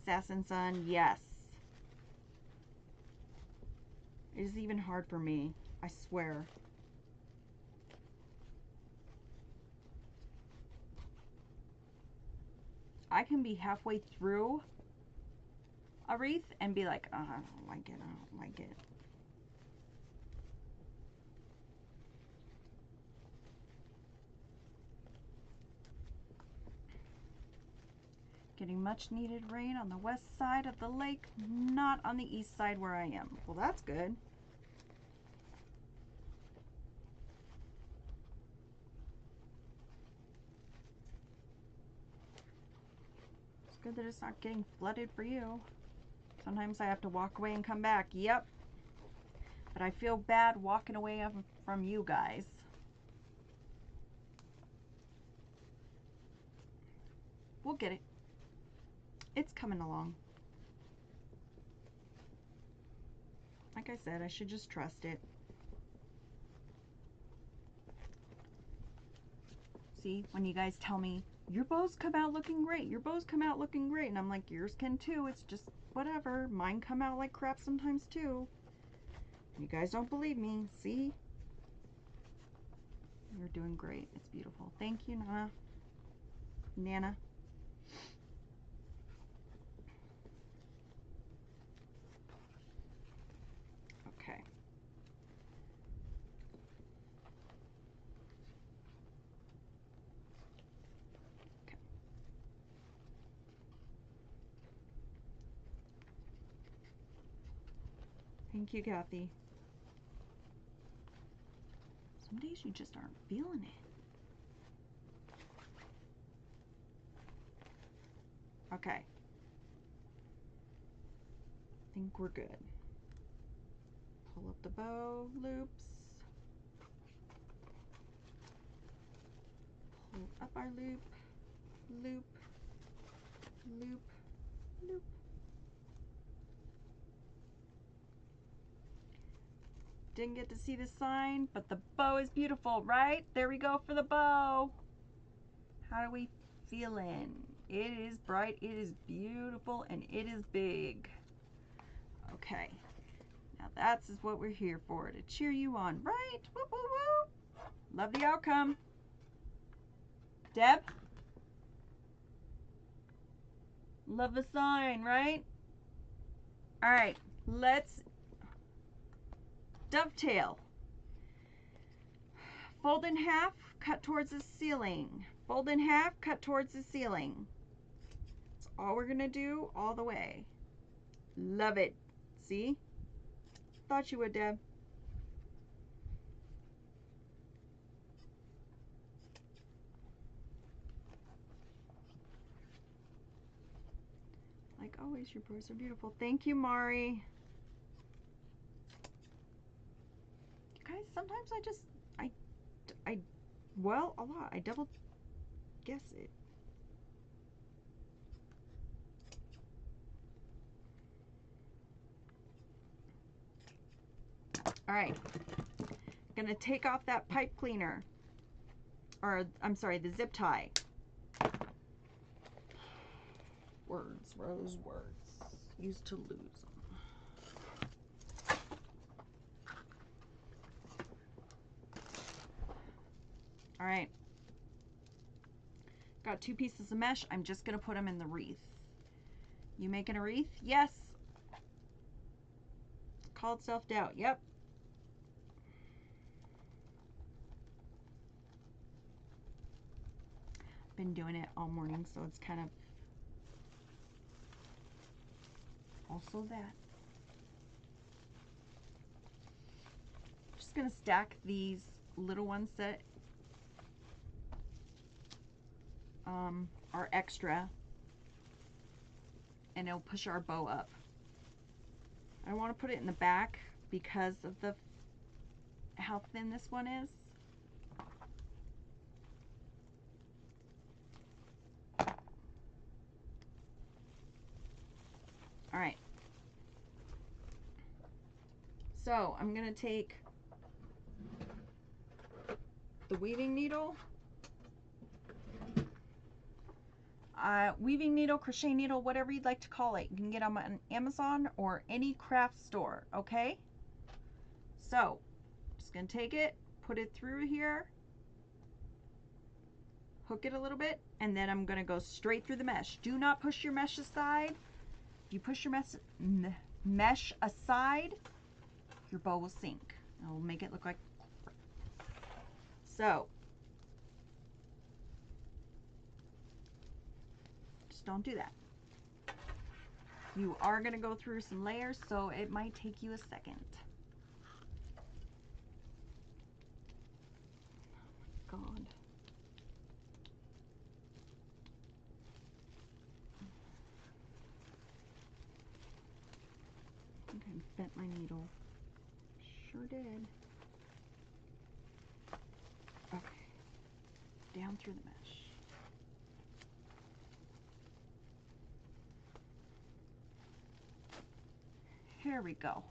Assassin Son, yes. It is even hard for me, I swear. I can be halfway through a wreath and be like, oh, I don't like it, I don't like it. Getting much needed rain on the west side of the lake, not on the east side where I am. Well, that's good. It's good that it's not getting flooded for you. Sometimes I have to walk away and come back. Yep. But I feel bad walking away from you guys. We'll get it. It's coming along. Like I said, I should just trust it. See, when you guys tell me, your bows come out looking great, your bows come out looking great, and I'm like, yours can too, it's just whatever. Mine come out like crap sometimes too. You guys don't believe me, see? You're doing great. It's beautiful. Thank you, Nana. Nana. Thank you, Kathy. Some days you just aren't feeling it. Okay. I think we're good. Pull up the bow loops. Pull up our loop, loop, loop, loop. Didn't get to see the sign, but the bow is beautiful, right? There we go for the bow. How are we feeling? It is bright, it is beautiful, and it is big. Okay, now that's what we're here for, to cheer you on, right? Woo, woo, woo. Love the outcome. Deb? Love the sign, right? All right, let's dovetail. Fold in half, cut towards the ceiling. Fold in half, cut towards the ceiling. That's all we're gonna do all the way. Love it. See? Thought you would, Deb. Like always, your bows are beautiful. Thank you, Mari. You guys, sometimes well, a lot. I double guess it. All right. Gonna take off that pipe cleaner. Or, I'm sorry, the zip tie. Words, Rose, words. Used to lose them. All right. Got 2 pieces of mesh. I'm just gonna put them in the wreath. You making a wreath? Yes. It's called self-doubt. Yep. Been doing it all morning, so it's kind of also that. Just gonna stack these little ones that are extra, and it'll push our bow up. I want to put it in the back because of how thin this one is. All right. So I'm gonna take the weaving needle, crochet needle, whatever you'd like to call it. You can get them on Amazon or any craft store, okay? So, just gonna take it, put it through here, hook it a little bit, and then I'm gonna go straight through the mesh. Do not push your mesh aside. If you push your mesh aside, your bow will sink. It'll make it look like. So, just don't do that. You are going to go through some layers, so it might take you a second. Oh my God. I think I bent my needle. Sure did. Okay. Down through the mesh. Here we go.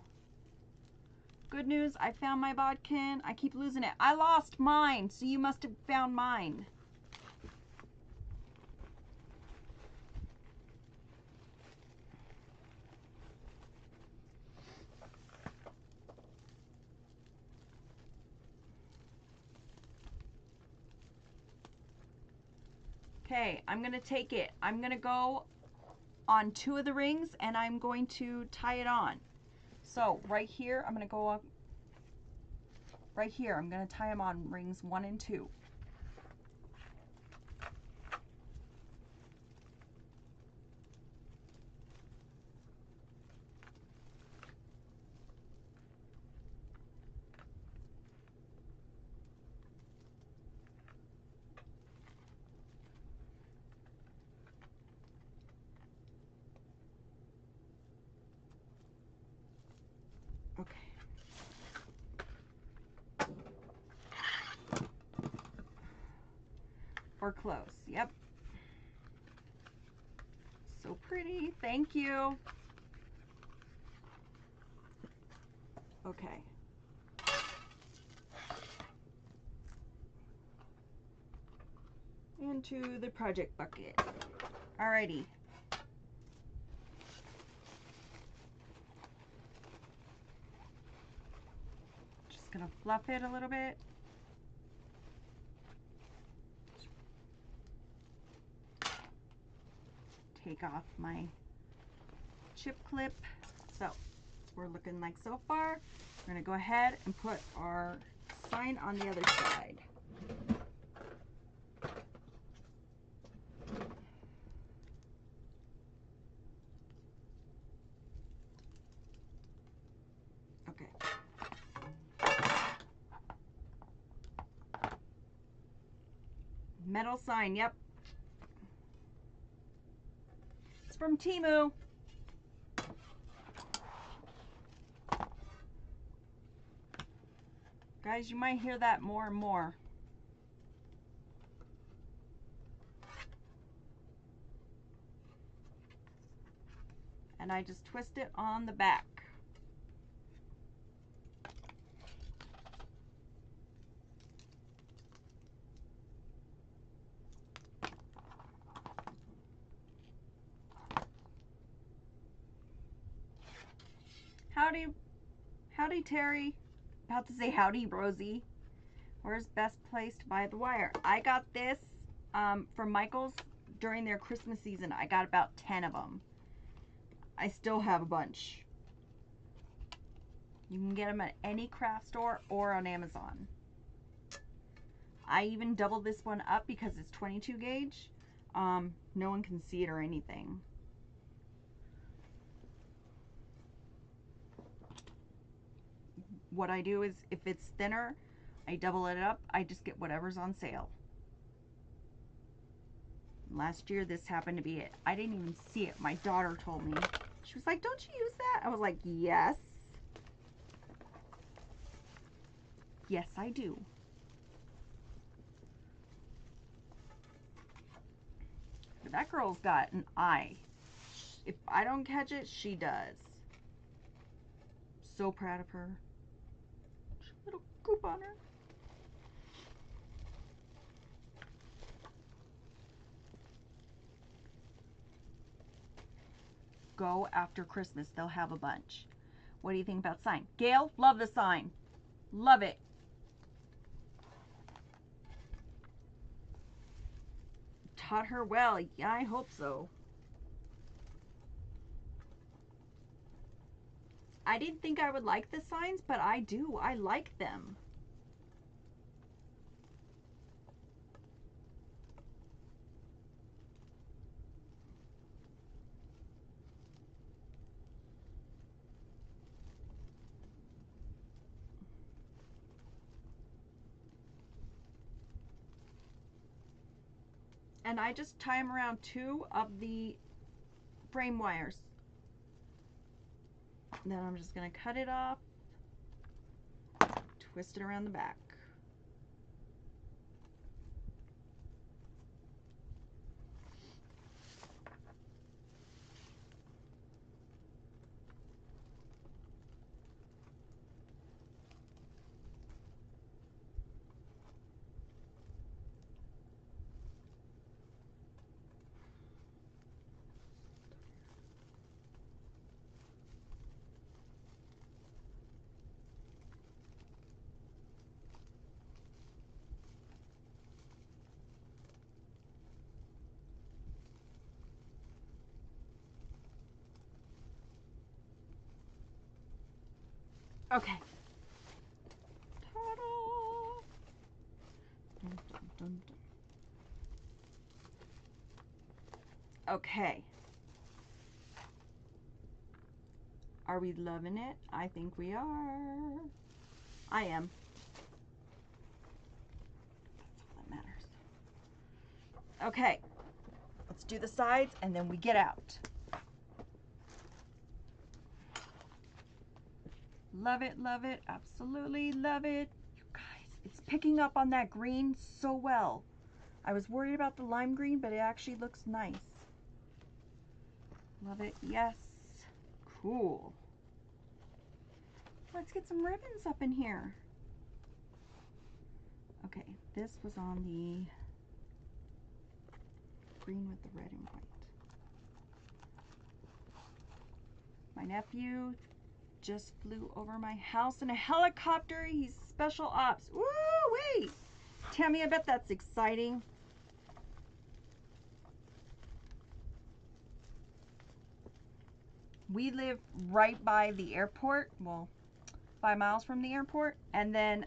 Good news, I found my bodkin. I keep losing it. I lost mine, so you must have found mine. Okay, I'm going to take it. I'm going to go on 2 of the rings and I'm going to tie it on. So right here, I'm going to go up. Right here, I'm going to tie them on rings 1 and 2. Okay. Or close. Yep. So pretty. Thank you. Okay. Into the project bucket. Alrighty. Just gonna fluff it a little bit. Take off my chip clip. So we're looking like so far. We're gonna go ahead and put our sign on the other side. Okay. Metal sign, yep. It's from Temu. Guys, you might hear that more and more. And I just twist it on the back. Howdy Terry. About to say howdy Rosie. Where's best place to buy the wire? I got this from Michael's during their Christmas season. I got about 10 of them. I still have a bunch. You can get them at any craft store or on Amazon. I even doubled this one up because it's 22 gauge. No one can see it or anything. What I do is if it's thinner, I double it up. I just get whatever's on sale. Last year this happened to be it. I didn't even see it. My daughter told me. She was like, "Don't you use that?" I was like, "Yes. Yes, I do." But that girl's got an eye. If I don't catch it, she does. So proud of her. Little goop on her. Go after Christmas. They'll have a bunch. What do you think about sign? Gail, love the sign. Love it. Taught her well. Yeah, I hope so. I didn't think I would like the signs, but I do. I like them. And I just tie them around 2 of the frame wires. Then I'm just going to cut it off, twist it around the back. Okay. Ta-da! Dun, dun, dun, dun. Okay. Are we loving it? I think we are. I am. That's all that matters. Okay. Let's do the sides and then we get out. Love it, absolutely love it. You guys, it's picking up on that green so well. I was worried about the lime green, but it actually looks nice. Love it, yes. Cool. Let's get some ribbons up in here. Okay, this was on the green with the red and white. My nephew just flew over my house in a helicopter. He's special ops. Woo wait! Tammy, I bet that's exciting. We live right by the airport. Well, 5 miles from the airport. And then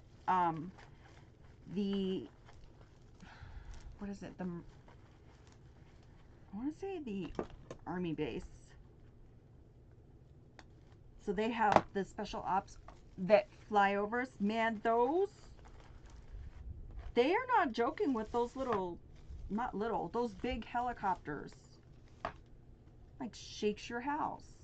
what is it? I want to say the Army base. So they have the special ops that flyovers. Man, they are not joking with those those big helicopters. Like shakes your house.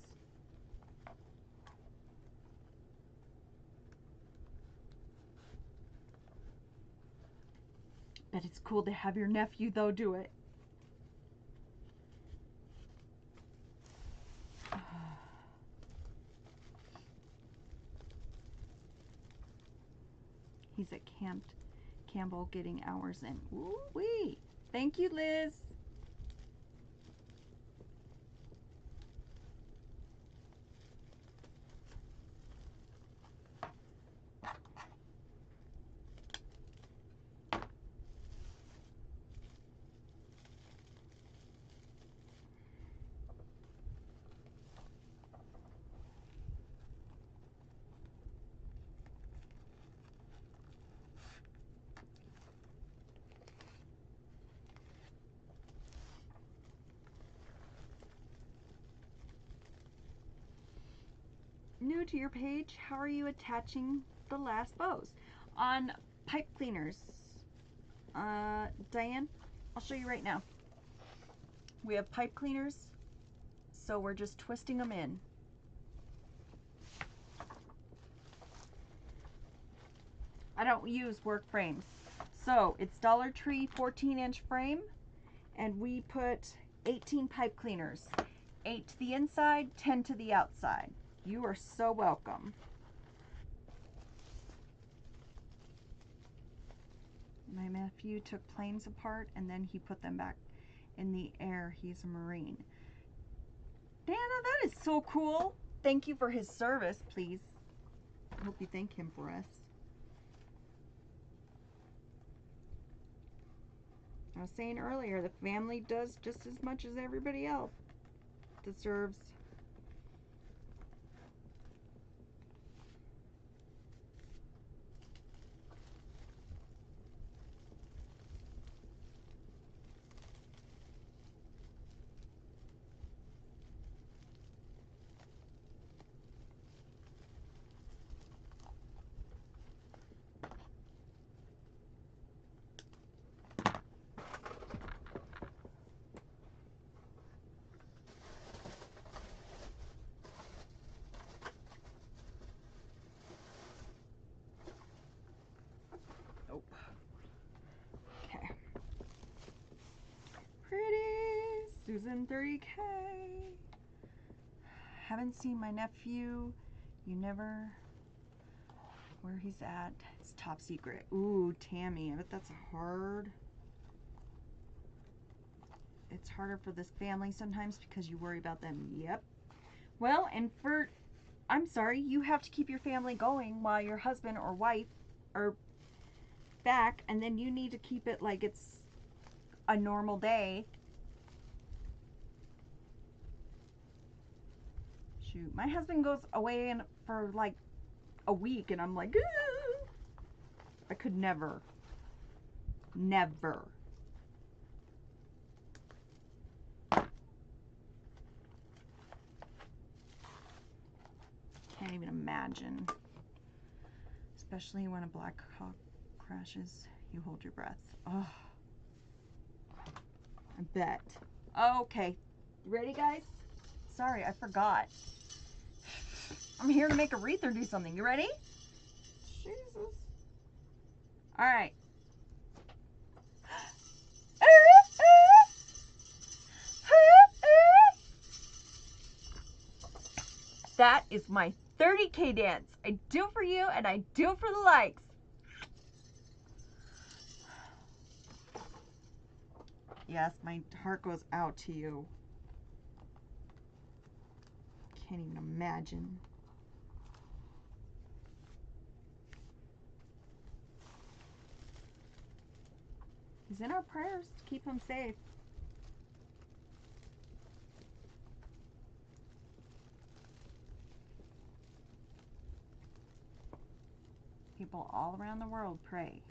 Bet it's cool to have your nephew though do it. He's at Campbell getting hours in. Ooh wee. Thank you, Liz. New to your page, how are you attaching the last bows? On pipe cleaners, Diane, I'll show you right now. We have pipe cleaners, so we're just twisting them in. I don't use work frames. So it's Dollar Tree 14-inch frame, and we put 18 pipe cleaners, 8 to the inside, 10 to the outside. You are so welcome. My nephew took planes apart and then he put them back in the air. He's a Marine. Dana, that is so cool. Thank you for his service, please. I hope you thank him for us. I was saying earlier, the family does just as much as everybody else deserves. Okay. Pretty Susan 30K. Haven't seen my nephew. You never where he's at. It's top secret. Ooh, Tammy. I bet that's hard. It's harder for this family sometimes because you worry about them. Yep. Well, and I'm sorry, you have to keep your family going while your husband or wife are back, and then you need to keep it like it's a normal day. Shoot, my husband goes away for like a week, and I'm like, ah! I could never. Can't even imagine. Especially when a Black Hawk crashes, you hold your breath. Oh, I bet. Okay, ready, guys? Sorry, I forgot. I'm here to make a wreath or do something. You ready? Jesus. All right. That is my 30K dance. I do it for you and I do it for the likes. Yes, my heart goes out to you. Can't even imagine. He's in our prayers to keep him safe. People all around the world pray.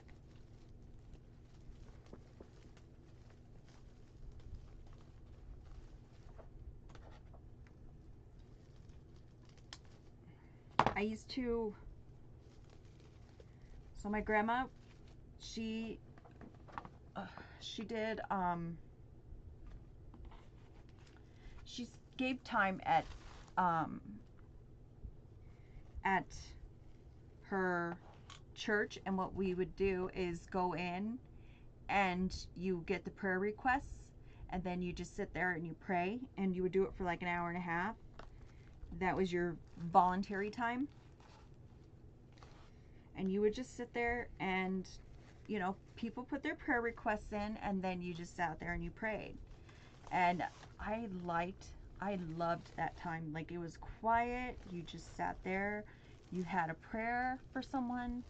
I used to, so my grandma, she did, she gave time at her church, and what we would do is go in and you get the prayer requests, and then you just sit there and you pray, and you would do it for like an hour and a half. That was your voluntary time. And you would just sit there and, you know, people put their prayer requests in, and then you just sat there and you prayed. And I loved that time. Like, it was quiet. You just sat there. You had a prayer for someone.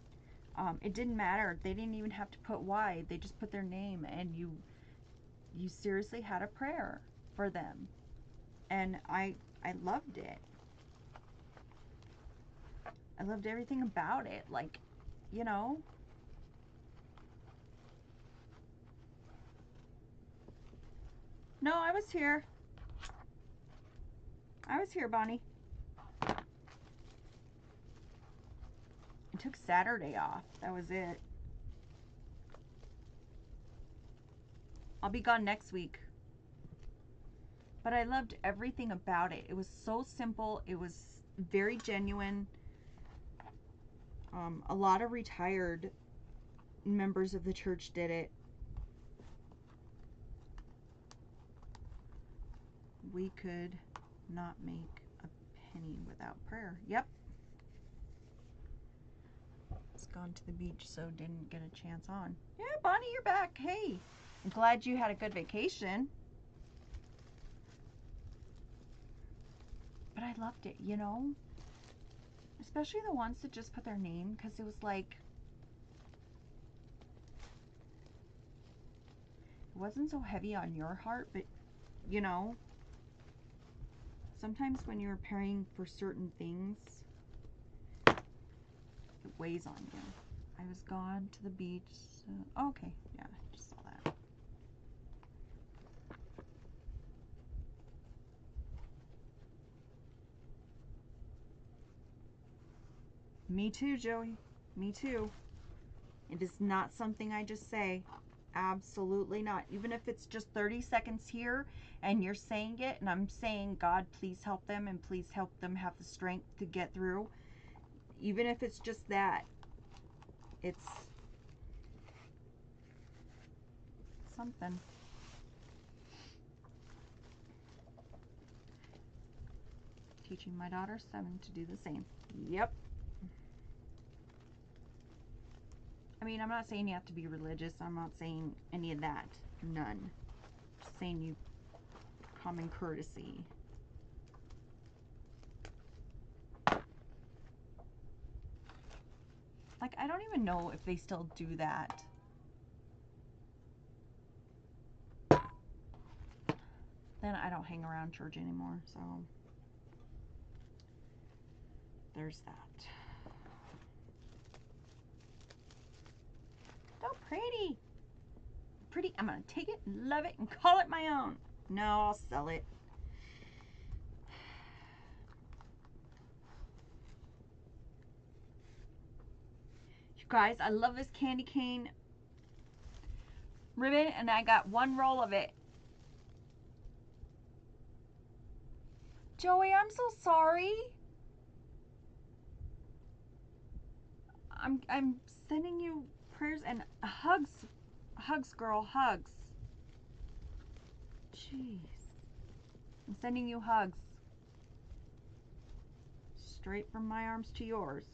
It didn't matter. They didn't even have to put why. They just put their name, and you seriously had a prayer for them. And I loved it. I loved everything about it. Like, you know. No, I was here. I was here, Bonnie. I took Saturday off. That was it. I'll be gone next week. But I loved everything about it. It was so simple. It was very genuine. A lot of retired members of the church did it. We could not make a penny without prayer. Yep. It's gone to the beach, so didn't get a chance on. Yeah, Bonnie, you're back. Hey, I'm glad you had a good vacation. But I loved it, you know? Especially the ones that just put their name, because it was like, it wasn't so heavy on your heart, but, you know, sometimes when you're praying for certain things, it weighs on you. I was gone to the beach. Okay, yeah, I just saw that. Me too, Joey. Me too. It is not something I just say. Absolutely not. Even if it's just 30 seconds here and you're saying it and I'm saying, God, please help them and please help them have the strength to get through. Even if it's just that, it's something. Teaching my daughter 7 to do the same. Yep. I mean, I'm not saying you have to be religious. I'm not saying any of that. None. Just saying you common courtesy. Like, I don't even know if they still do that. Then I don't hang around church anymore, so there's that. So pretty. Pretty. I'm going to take it, love it, and call it my own. No, I'll sell it. You guys, I love this candy cane ribbon, and I got 1 roll of it. Joey, I'm so sorry. I'm sending you prayers and hugs. Hugs, girl, hugs. Jeez. I'm sending you hugs. Straight from my arms to yours.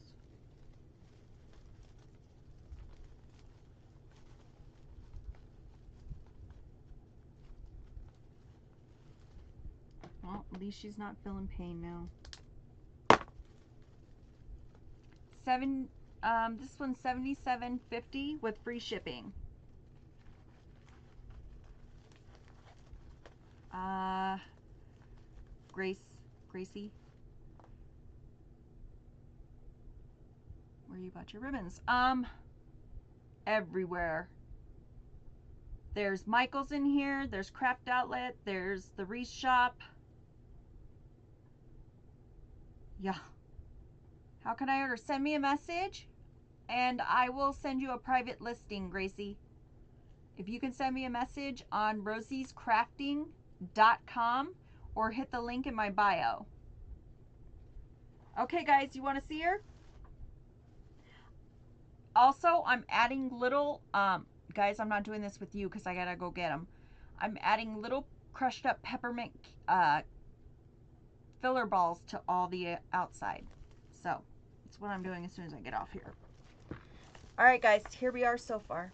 Well, at least she's not feeling pain now. This one's $77.50 with free shipping. Gracie, where you bought your ribbons? Everywhere. There's Michael's in here. There's Craft Outlet. There's the Wreath shop. Yeah. How can I order? Send me a message and I will send you a private listing, Gracie. If you can send me a message on rosiescrafting.com or hit the link in my bio. Okay, guys, you want to see her? Also, I'm adding little, guys, I'm not doing this with you because I gotta go get them. I'm adding little crushed up peppermint filler balls to all the outside. So, that's what I'm doing as soon as I get off here. All right, guys, here we are so far.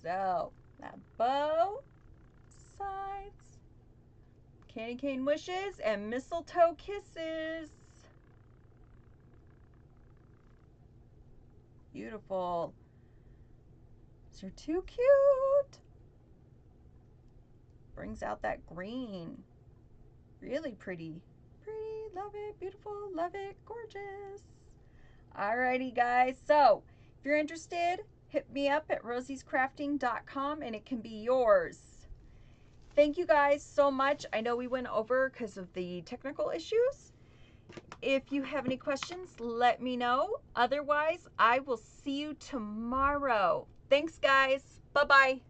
So, that bow, sides, candy cane wishes, and mistletoe kisses. Beautiful. These are too cute. Brings out that green. Really pretty. Pretty, love it, beautiful, love it, gorgeous. Alrighty, guys. So, if you're interested, hit me up at rosiescrafting.com and it can be yours. Thank you guys so much. I know we went over because of the technical issues. If you have any questions, let me know. Otherwise, I will see you tomorrow. Thanks, guys. Bye-bye.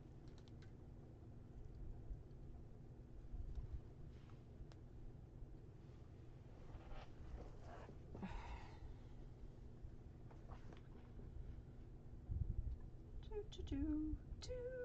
Do, do, do, do.